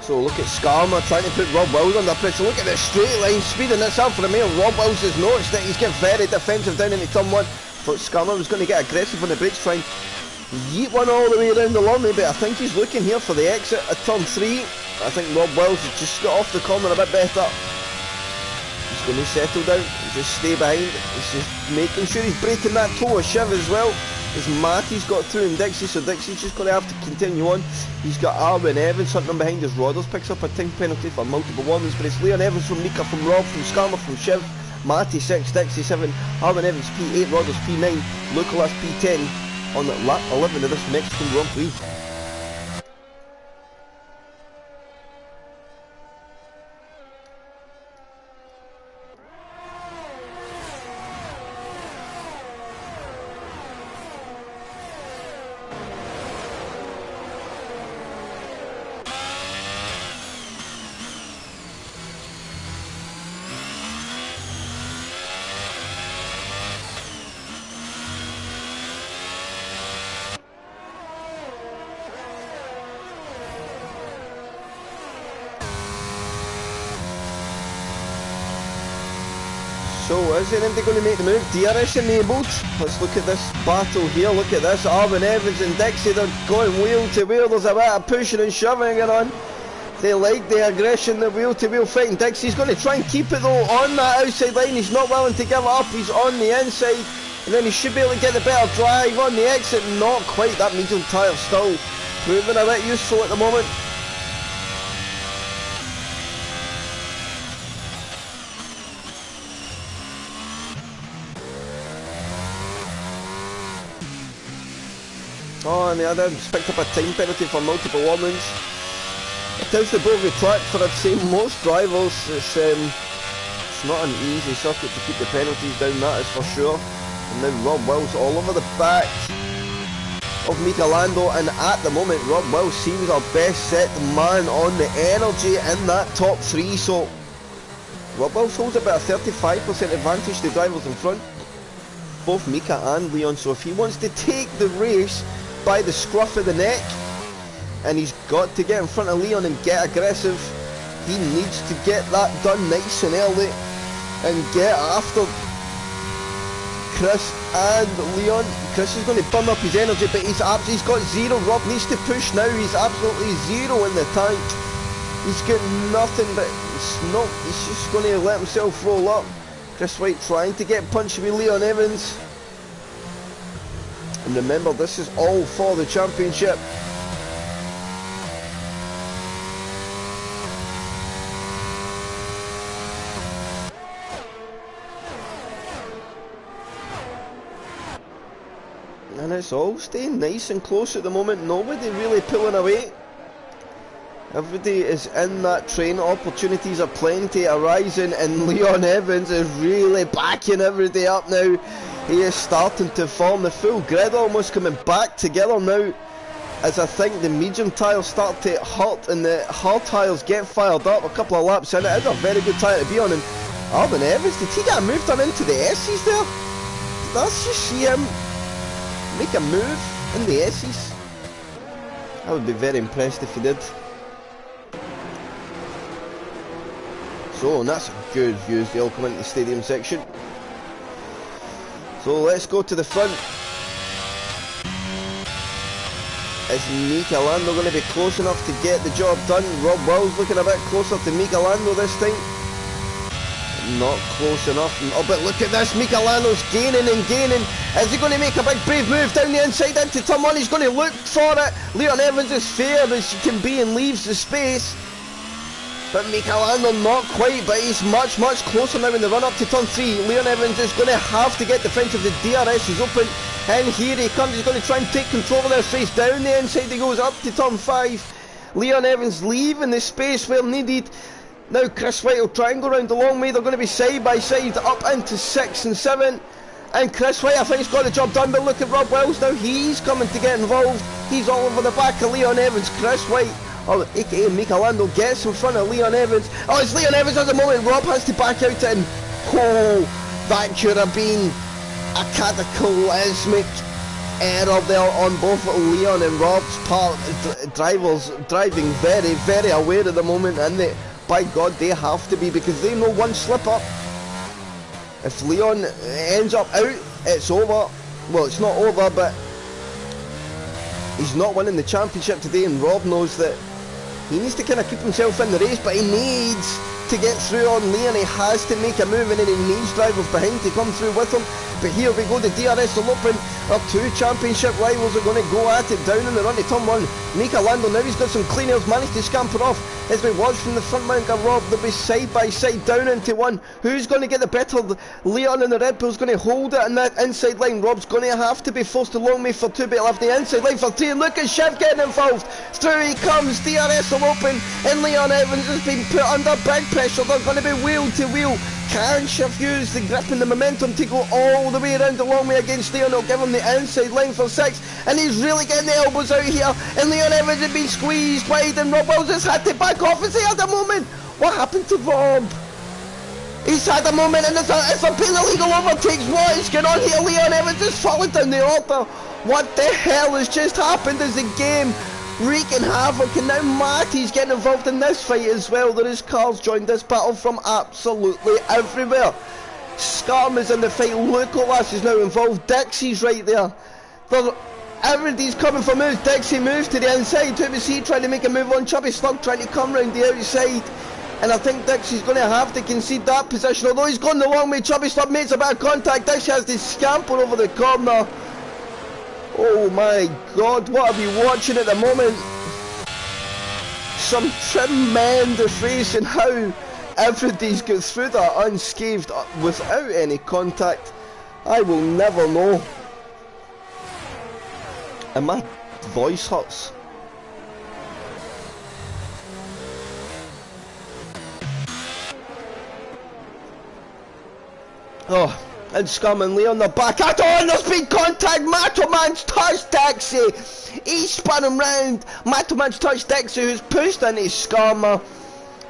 So look at Skarma trying to put Rob Wills under pressure. Look at the straight line speed in itself for the male. Rob Wills has noticed that he's getting very defensive down into turn one. Thought Skarma was going to get aggressive on the brakes, trying to yeet one all the way around the long way, but I think he's looking here for the exit at turn 3. I think Rob Wills has just got off the corner a bit better. He's going to settle down and just stay behind. He's just making sure he's breaking that toe of Shiv as well, as Matty's got through and Dixie, so Dixie's just going to have to continue on. He's got Arwen Evans hunting behind his Rodders, picks up a time penalty for multiple warnings, but it's Leon Evans from Mika, from Rob, from Skarma, from Shiv, Matty 6, Dixie 7, Arwen Evans P8, Rodders P9, Lucalas P10 on lap 11 of this Mexican Grand Prix. So is anybody going to make the move? DRS enabled. Let's look at this battle here. Look at this. Arwen Evans and Dixie, they're going wheel to wheel. There's a bit of pushing and shoving going on. They like the aggression, the wheel to wheel fighting. Dixie's going to try and keep it though on that outside line. He's not willing to give it up. He's on the inside. And then he should be able to get the better drive on the exit. Not quite. That medium tyre still proving a bit useful at the moment. Oh, and the other picked up a time penalty for multiple warnings. It is the bogey track for, I'd say, most drivers. It's not an easy circuit to keep the penalties down, that is for sure. And now Rob Wills all over the back of Mika Lando, and at the moment Rob Wills seems our best set man on the energy in that top three, so Rob Wills holds about a 35% advantage to drivers in front, both Mika and Leon, so if he wants to take the race by the scruff of the neck, and he's got to get in front of Leon and get aggressive, he needs to get that done nice and early and get after Chris and Leon. Chris is going to burn up his energy, but he's got zero. Rob needs to push now. He's absolutely zero in the tank. He's got nothing, but he's just going to let himself roll up. Chris White trying to get punchy with Leon Evans. And remember, this is all for the championship. And it's all staying nice and close at the moment. Nobody really pulling away. Everybody is in that train. Opportunities are plenty arising, and Leon Evans is really backing everybody up now. He is starting to form the full grid, almost coming back together now, as I think the medium tyres start to hurt and the hard tyres get fired up. A couple of laps in, it is a very good tyre to be on. And Alban Evans, did he get a move done into the S's there? Let's just see him make a move in the S's. I would be very impressed if he did. So, and that's a good view as they all come into the stadium section. So let's go to the front. Is Mika Lando going to be close enough to get the job done? Rob Wills looking a bit closer to Mika Lando this time. Not close enough. Oh, but look at this. Mika Lando's gaining and gaining. Is he going to make a big brave move down the inside into turn one? He's going to look for it. Leon Evans is fair as he can be and leaves the space. But Mika Lando not quite, but he's much closer now in the run up to turn 3. Leon Evans is going to have to get the front of the DRS. He's open, and here he comes. He's going to try and take control of this race. Down the inside he goes up to turn 5. Leon Evans leaving the space where needed. Now Chris White will try and go round the long way. They're going to be side by side up into 6 and 7. And Chris White, I think, has got the job done. But look at Rob Wills now. He's coming to get involved. He's all over the back of Leon Evans. Chris White, or aka Mika Lando, gets in front of Leon Evans. Oh, it's Leon Evans at the moment. Rob has to back out and oh, that could have been a cataclysmic error there on both Leon and Rob's part. Drivers driving very aware at the moment, and they, by God, they have to be, because they know one slip up. If Leon ends up out, it's over. Well, it's not over, but he's not winning the championship today, and Rob knows that he needs to kind of keep himself in the race, but he needs to get through on Leon. He has to make a move, and then he needs drivers behind to come through with him. But here we go, the DRS will open. Our two championship rivals are going to go at it down in the run to turn 1. Mika Lando, now he's got some clean airs, managed to scamper off. As we watch from the front rank of Rob, they'll be side by side down into 1. Who's going to get the better? Leon and the Red Bull's going to hold it in that inside line. Rob's going to have to be forced along me for 2, but he'll have the inside line for 3. And look at Shiv getting involved. Through he comes, DRS will open, and Leon Evans has been put under big pressure. They're going to be wheel to wheel. Can Shiv use the grip and the momentum to go all the way around the long way against Leon? He'll give him the inside line for 6, and he's really getting the elbows out here, and Leon Evans has been squeezed wide, and Rob Wills has had to back off. Is he at the moment? What happened to Rob? He's had a moment, and it's a illegal overtakes. What is going on here? Leon Evans has fallen down the order. What the hell has just happened? Is the game wreaking havoc? And now Marty's getting involved in this fight as well. There is cars joined this battle from absolutely everywhere. Scarm is in the fight. Lukolas is now involved. Dixie's right there. Everybody's coming for moves. Dixie moves to the inside. Who was he trying to make a move on? Chubby Slug trying to come round the outside. And I think Dixie's going to have to concede that position. Although he's gone the long way, Chubby Slug makes a bit of contact. Dixie has to scamper over the corner. Oh my God, what are we watching at the moment? Some tremendous race, and how everybody's got through that unscathed without any contact. I will never know. And my voice hurts. Oh, and Scum and Lee on the back. I don't, there's been contact. Macho Man's touched Dixie. He's spun him round. Macho Man's touched Dixie, who's pushed into Scum.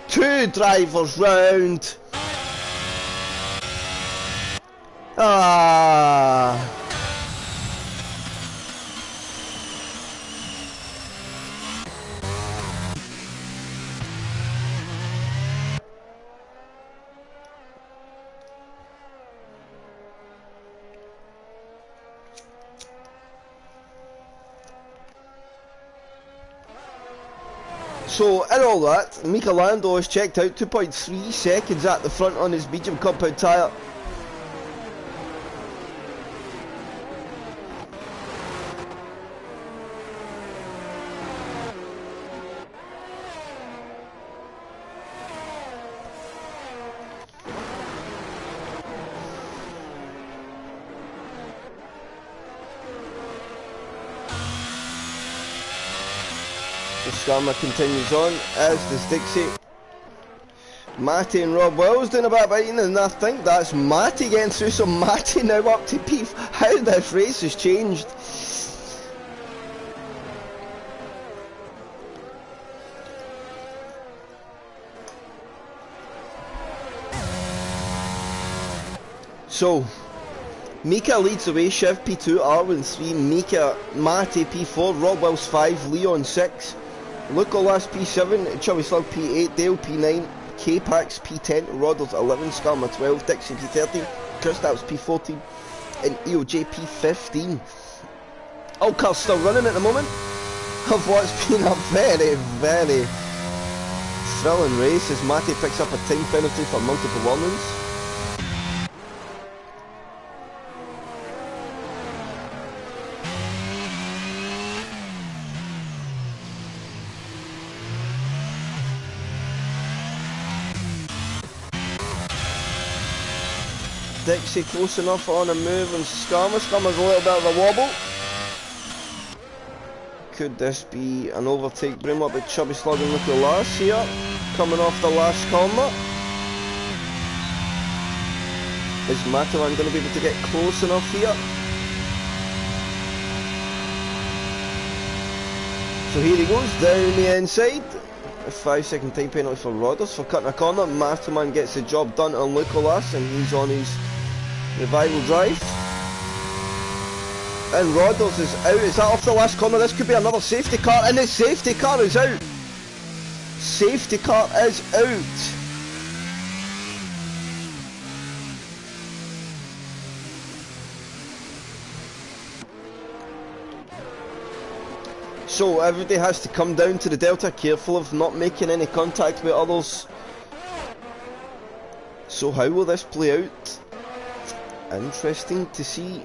Two drivers round. Ah. So, in all that, Mika Lando has checked out 2.3 seconds at the front on his medium compound tyre. Skarma continues on, as does Dixie. Matty and Rob Wells doing a bit of biting, and I think that's Matty getting through, so Matty now up to P. How this race has changed. So, Mika leads the way, Shiv P2, Arwin 3, Mika, Matty P4, Rob Wells 5, Leon 6, Lucolas P7, Chubby Slug P8, Dale P9, K-Pax P10, Rodders 11, Skarma 12, Dixie P13, Kristaps P14, and EOJ P15. All cars still running at the moment of what's been a very, very thrilling race as Matty picks up a time penalty for multiple warnings. Dixie close enough on a move, and Skarma's a little bit of a wobble. Could this be an overtake? Bring up with Chubby Slug and Lucolas here, coming off the last corner. Is Matalan going to be able to get close enough here? So here he goes, down the inside. A 5-second time penalty for Rodders for cutting a corner. Mataman gets the job done on Lucolas, and he's on his revival drive. And Rodders is out. Is that off the last corner? This could be another safety car, and the safety car is out. Safety car is out. So everybody has to come down to the Delta, careful of not making any contact with others. So how will this play out? Interesting to see.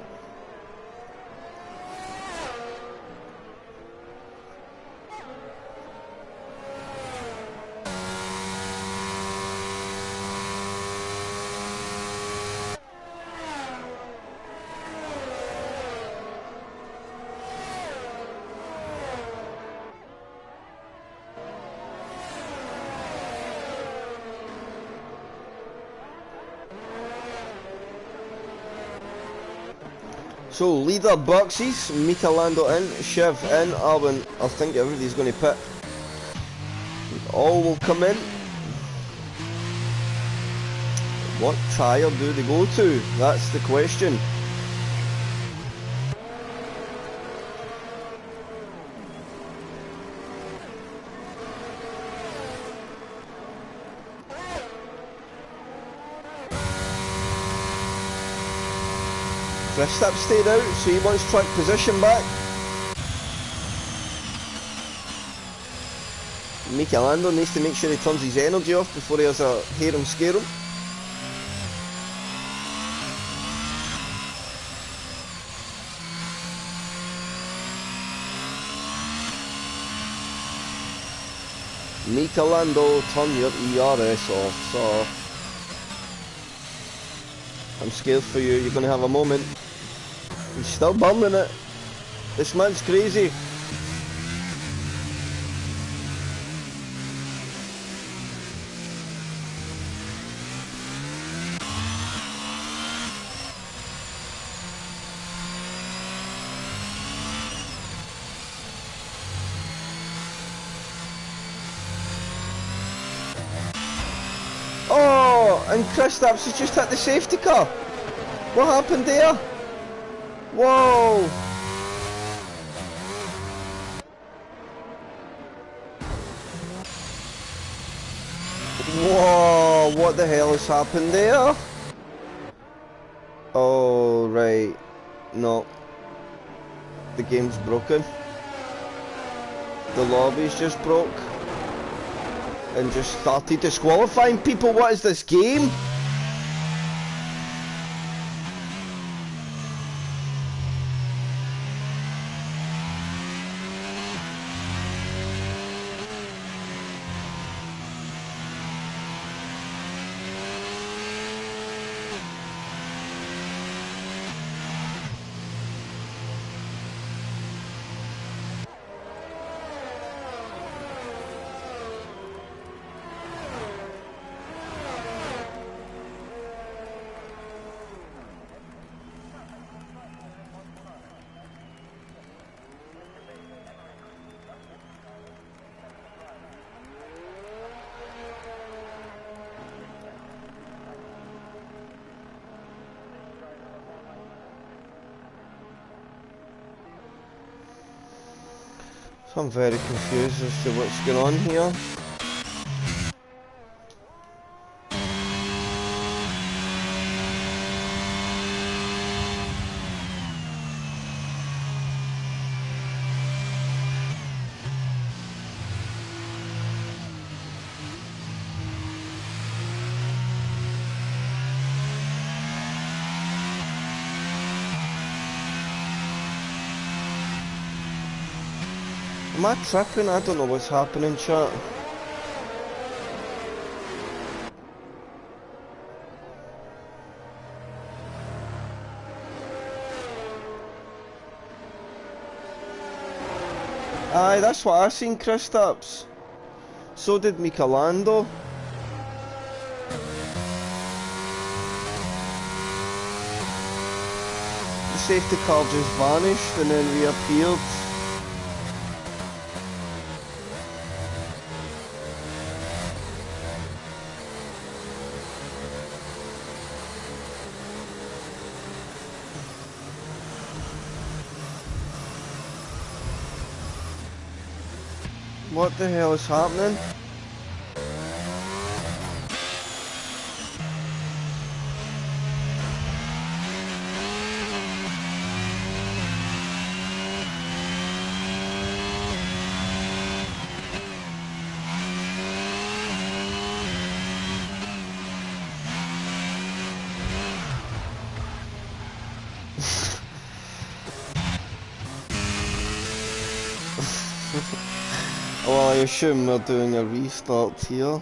So leader boxes, Mika Lando in, Shiv in, Arwin, I think everybody's going to pit. All will come in. What tyre do they go to? That's the question. Kristaps stayed out, so he wants track position back. Mika Lando needs to make sure he turns his energy off before he has a hear him scare him. Mika Lando, turn your ERS off, so I'm scared for you, you're going to have a moment. He's still bumming it. This man's crazy. Oh, and Kristaps has just hit the safety car. What happened there? Whoa. Whoa, what the hell has happened there? Oh, right. No. The game's broken. The lobby's just broke. And just started disqualifying people. What is this game? So I'm very confused as to what's going on here. Am I tripping? I don't know what's happening, chat. Aye, that's what I seen, Kristaps. So did Michelando. The safety car just vanished and then reappeared. What the hell is happening? Well, I assume we're doing a restart here.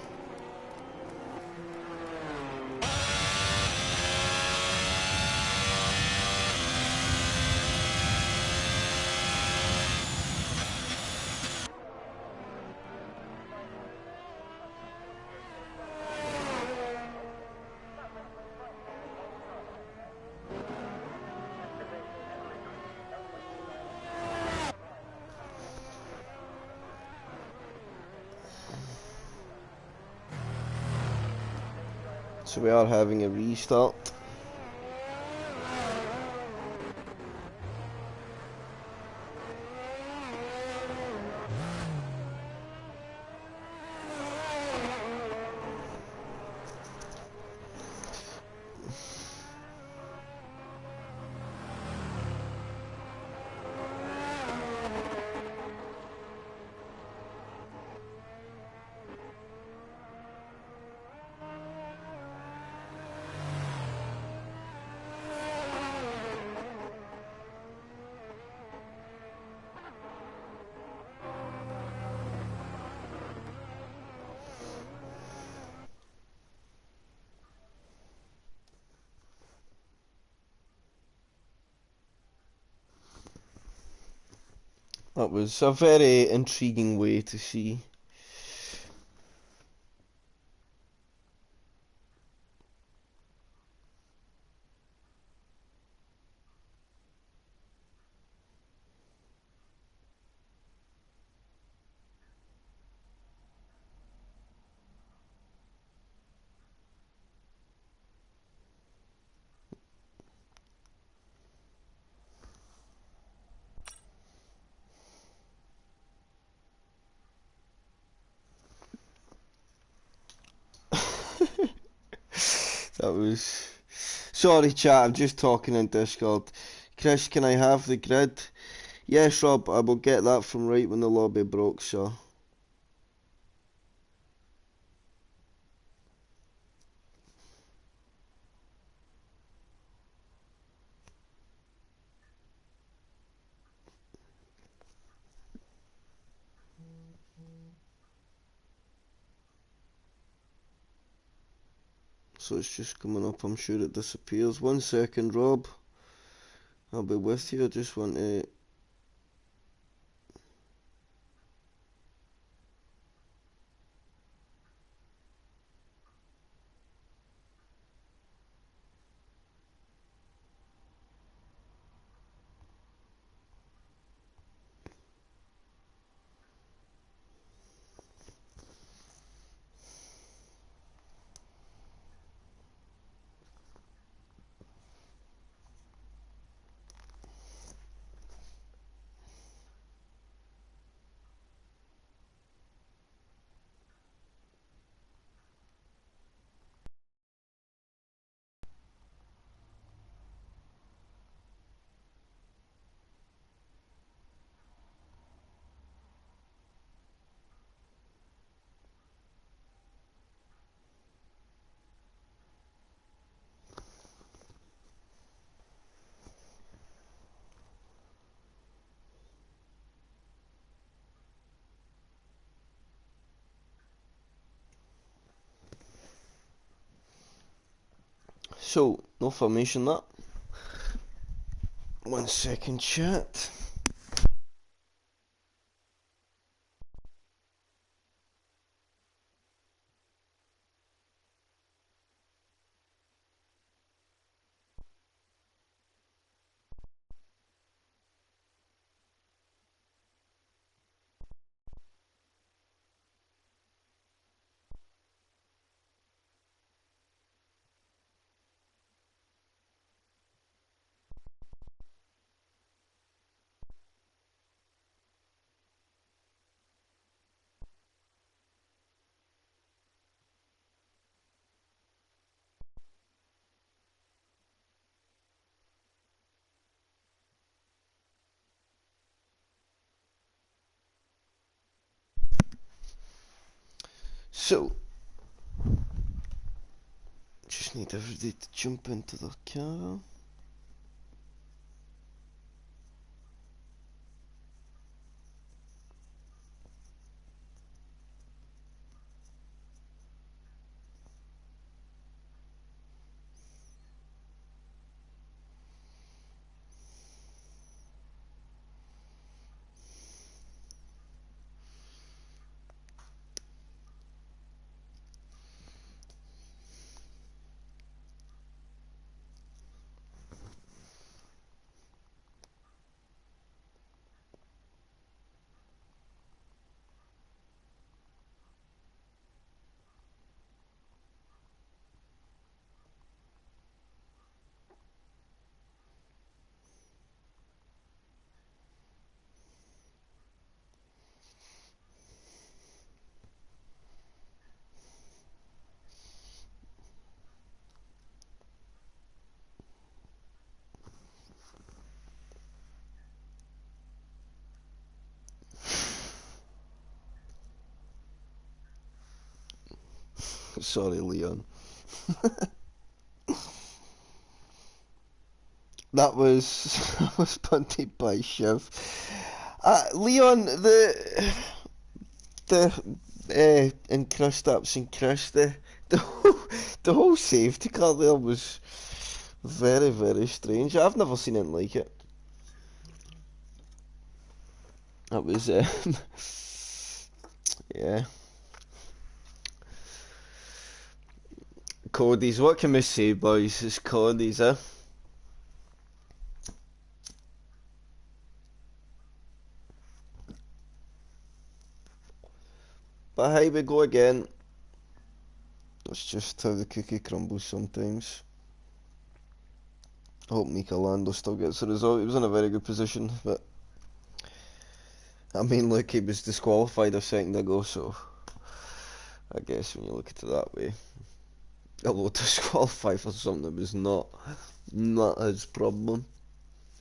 So we are having a restart. That was a very intriguing way to see. That was... Sorry chat, I'm just talking in Discord. Chris, can I have the grid? Yes, Rob, I will get that from right when the lobby broke, so... So it's just coming up, I'm sure it disappears. 1 second, Rob. I'll be with you, I just want to... So, no formation that. 1 second, chat. So, just need everybody to jump into their car. Sorry, Leon. That was that was punted by Shiv. Leon, the encrust ups and crust the whole safety car there was very, very strange. I've never seen anything like it. That was, yeah. Cody's, what can we say, boys? It's Cody's, eh? But here we go again. That's just how the cookie crumbles sometimes. I hope Michelando still gets the result. He was in a very good position, but I mean, look, he was disqualified a second ago, so I guess when you look at it that way, although disqualified for something that was not his problem.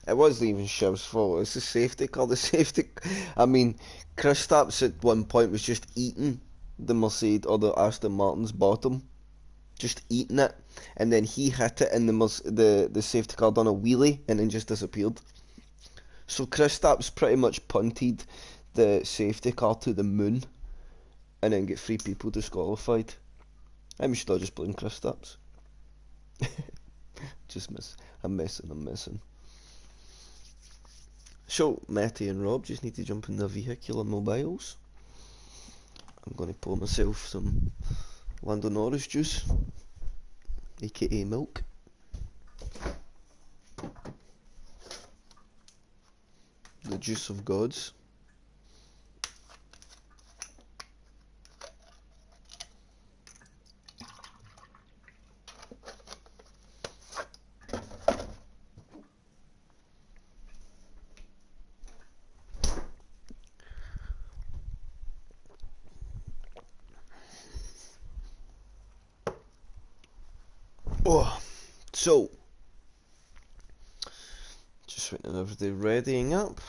It wasn't even Shiv's fault. It's the safety car. The safety. I mean, Kristaps at one point was just eating the Mercedes or the Aston Martin's bottom, just eating it, and then he hit it, and the safety car done a wheelie and then just disappeared. So Kristaps pretty much punted the safety car to the moon, and then get 3 people disqualified. I'm should I just blame Kristaps? I'm messing. So, Matty and Rob just need to jump in their vehicular mobiles. I'm going to pour myself some Lando Norris juice, aka milk. The juice of gods. Oh, so, just waiting everybody readying up.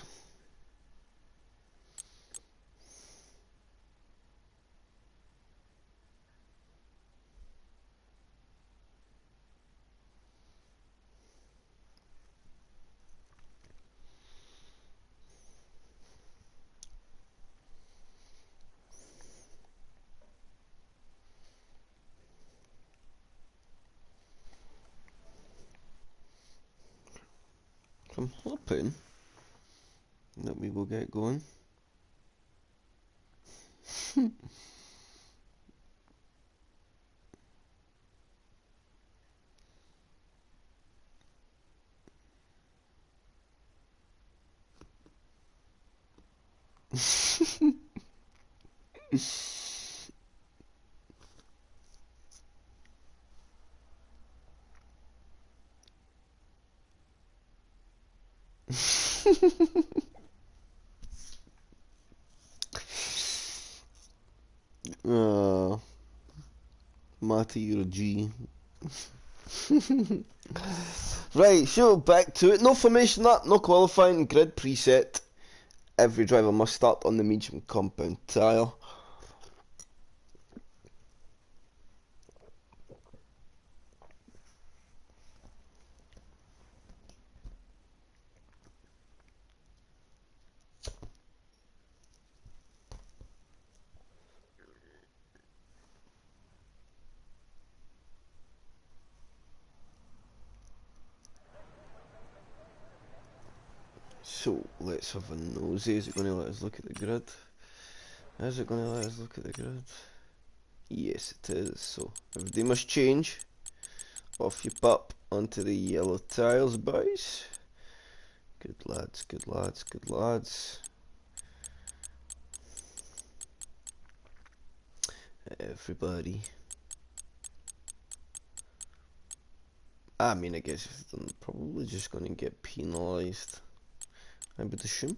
I'm hoping that we will get going. uh, Matty, you're a G. Right, so back to it. No formation up, no qualifying, grid preset. Every driver must start on the medium compound tyre. So let's have a nosy. Is it going to let us look at the grid? Is it going to let us look at the grid? Yes, it is. So everybody must change. Off you pop onto the yellow tiles, boys. Good lads, good lads, good lads. Everybody. I mean, I guess I'm probably just going to get penalised, I would assume.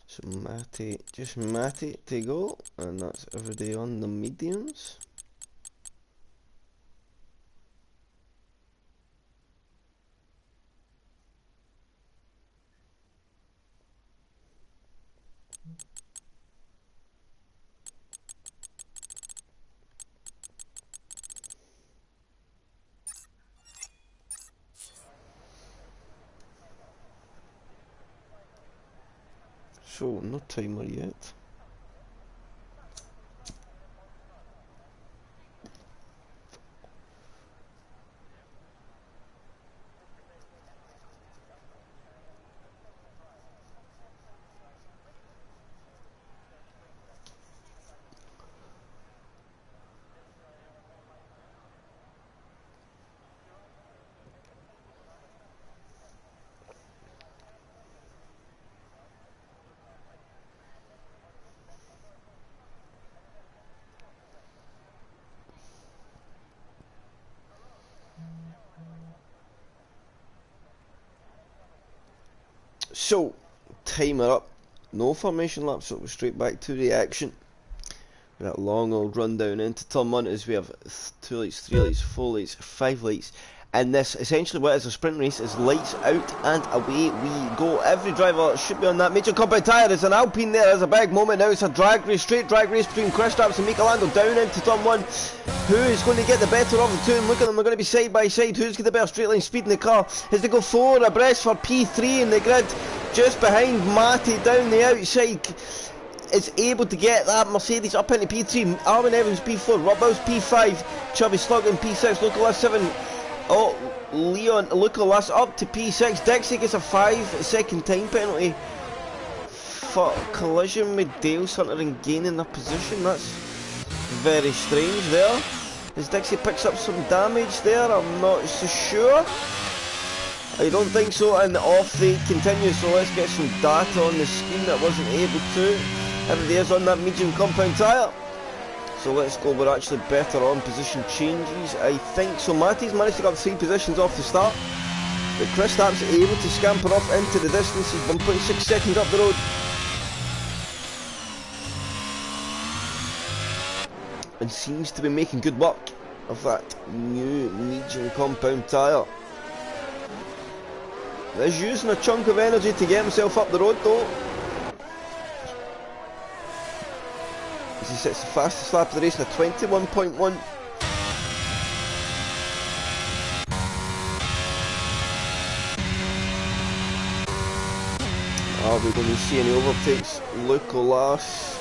So just Matty to go, and that's everybody on the mediums. So, no timer yet. So, timer up. No formation lap, so we're straight back to the action. That long old run down into turn 1 as we have 2 lights, 3 lights, 4 lights, 5 lights. And this, essentially what is a sprint race, is lights out and away we go. Every driver should be on that major compound tyre. There's an Alpine there, there's a big moment now. It's a drag race, straight drag race between Kristaps and Michelando down into turn 1. Who is going to get the better of the two? And look at them, they're going to be side by side. Who's got the better straight line speed in the car? As they go 4 abreast for P3 in the grid, just behind Matty down the outside. Is able to get that Mercedes up into P3. Armin Evans P4, Rob Bowes P5, Chubby Slug in P6, Luca 7. Oh, Leon Luca up to P6. Dixie gets a 5-second time penalty for collision with Dale Hunter and gaining a position. That's very strange there. As Dixie picks up some damage there, I'm not so sure. I don't think so, and the off rate continues, so let's get some data on the screen that wasn't able to. Everybody is on that medium compound tyre. So let's go, we're actually better on position changes, I think. So Matty's managed to get 3 positions off the start. But Kristaps able to scamper off into the distance. He's 1.6 seconds up the road. And seems to be making good work of that new medium compound tyre. He's using a chunk of energy to get himself up the road though. As he sets the fastest lap of the race in a 21.1. Are we going to see any overtakes? Luke Olas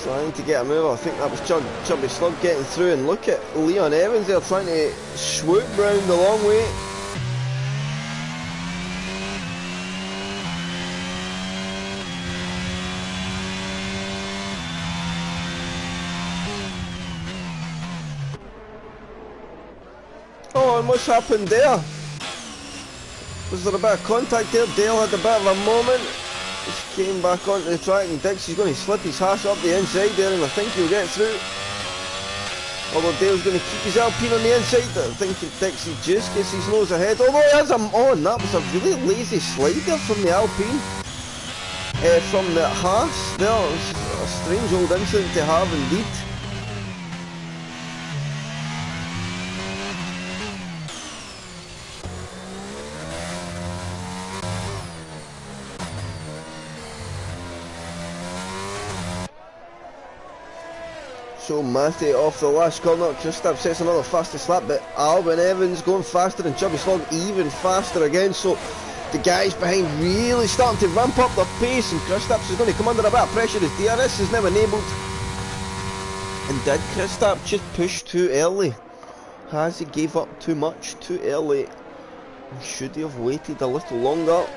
trying to get a move. I think that was Chubby Slug getting through, and look at Leon Evans there trying to swoop round the long way. Oh, and what's happened there? Was there a bit of contact there? Dale had a bit of a moment. Just came back onto the track, and Dixie's going to slip his hash up the inside there, and I think he'll get through. Although Dale's going to keep his Alpine on the inside, I think Dixie just gets his nose ahead. Although he has him on, that was a really lazy slider from the Alpine. From the Haas there, it was a strange old incident to have indeed. So Matty off the last corner, Kristaps sets another fastest lap, but Alvin Evans going faster and Chubby Slug even faster again, so the guys behind really starting to ramp up their pace, and Kristaps is going to come under a bit of pressure as DRS is now enabled. And did Kristaps just push too early? Has he gave up too much too early? Should he have waited a little longer?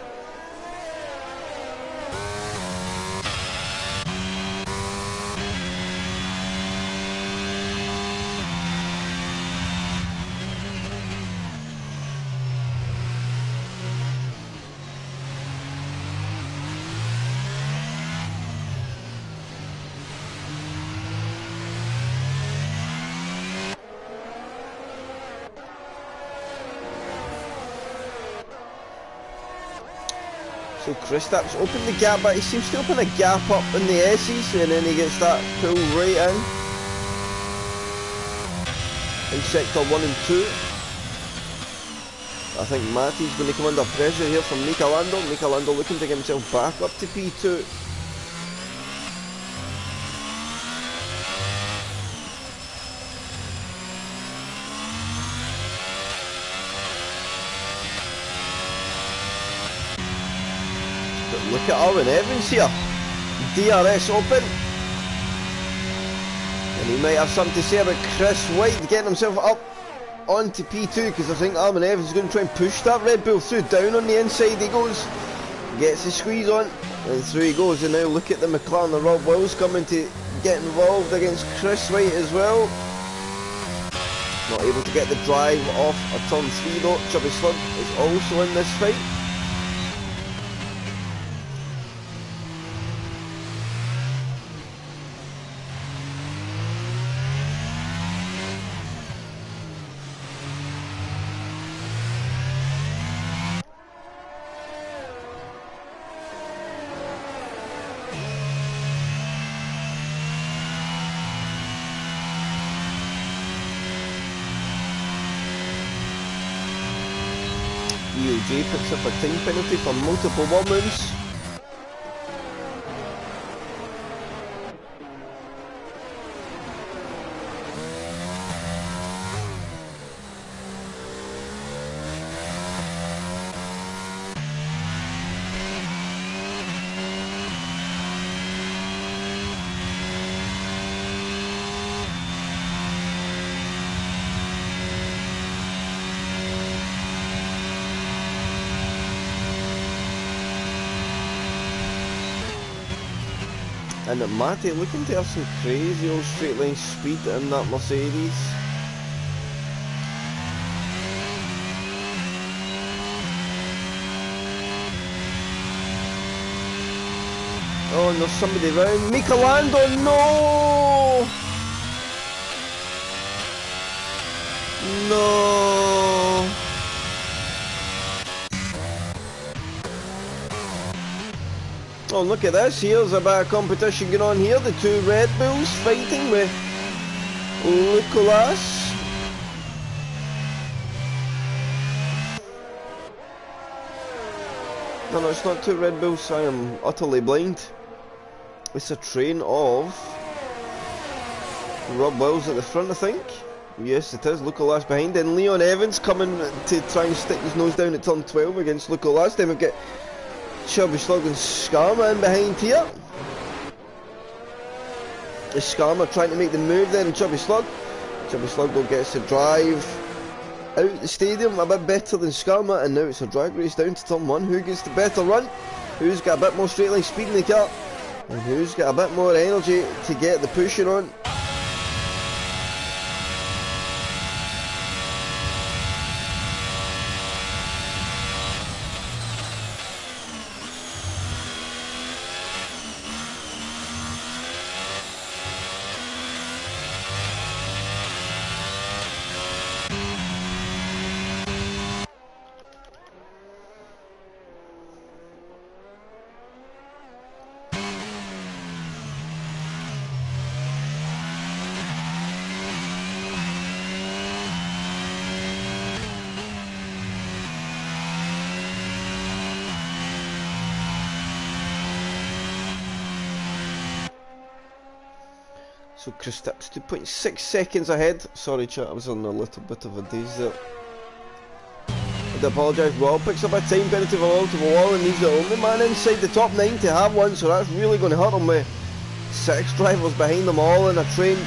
So Kristaps opened the gap, but he seems to open a gap up in the S's, and then he gets that pull right in sector 1 and 2. I think Matty's going to come under pressure here from Michelando. Michelando looking to get himself back up to P2. Look at Armin Evans here, DRS open, and he might have something to say about Chris White getting himself up onto P2, because I think Armin Evans is going to try and push that Red Bull through. Down on the inside he goes, gets the squeeze on, and through he goes. And now look at the McLaren and Rob Wills coming to get involved against Chris White as well. Not able to get the drive off a turn 3 though. Chubby Slug is also in this fight. EOJ picks up a time penalty for multiple women's. And Matty looking to have some crazy old straight line speed in that Mercedes. Oh, and there's somebody round. Michelando, no! No! Oh, look at this, here's a bit of competition going on here. The two Red Bulls fighting with Nicolas. No, it's not two Red Bulls, I am utterly blind. It's a train of Rob Wells at the front, I think. Yes, it is. Nicolas behind, and Leon Evans coming to try and stick his nose down at turn 12 against Nicolas. Then we've got Chubby Slug and Skarma in behind here. Is Skarma trying to make the move there, and Chubby Slug will get to drive out the stadium a bit better than Skarma, and now it's a drag race down to turn 1. Who gets the better run? Who's got a bit more straight line speed in the car? And who's got a bit more energy to get the pushing on? So Kristaps 2.6 seconds ahead. Sorry chat, I was on a little bit of a daze there. I do apologise. Rob picks up a time penalty for multiple wall, and he's the only man inside the top 9 to have one, so that's really going to hurt him with 6 drivers behind them all in a train.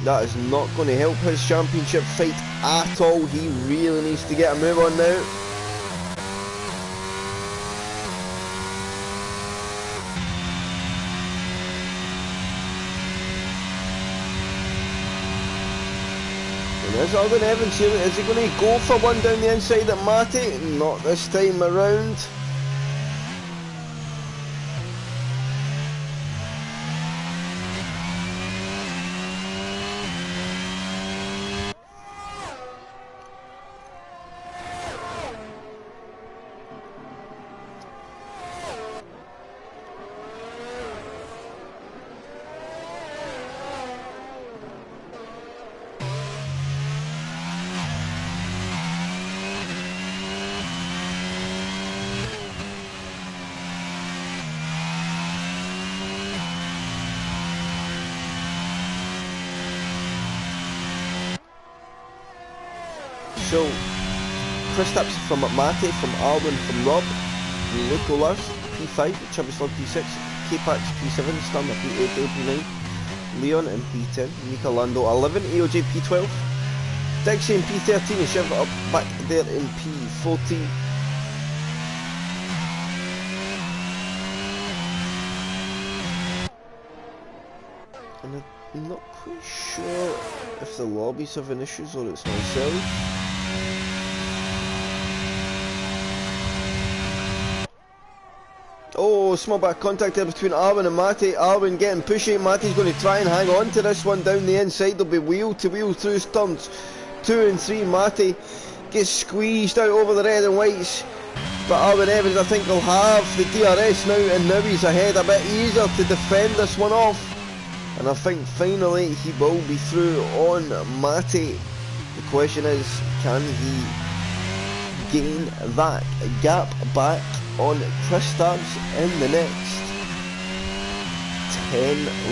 That is not going to help his championship fight at all. He really needs to get a move on now. There's Alden Evans here. Is he going to go for one down the inside at Matty? Not this time around. So, Kristaps from Matty, from Alwyn, from Rob, Nicolas P5, Chubby Slug P6, K-Pax P7, Stammer P8, P9, Leon in P10, Mika Lando 11, EOJ P12, Dixie in P13, and Shiv up back there in P14. And I'm not quite sure if the lobby's having issues or it's myself. Oh, small bit of contact there between Arwin and Matty. Arwin getting pushy. Matty's going to try and hang on to this one down the inside. They'll be wheel to wheel through turns 2 and 3. Matty gets squeezed out over the red and whites. But Arwin Evans, I think, will have the DRS now, and now he's ahead a bit easier to defend this one off. And I think finally he will be through on Matty. The question is, can he gain that gap back on Kristaps in the next 10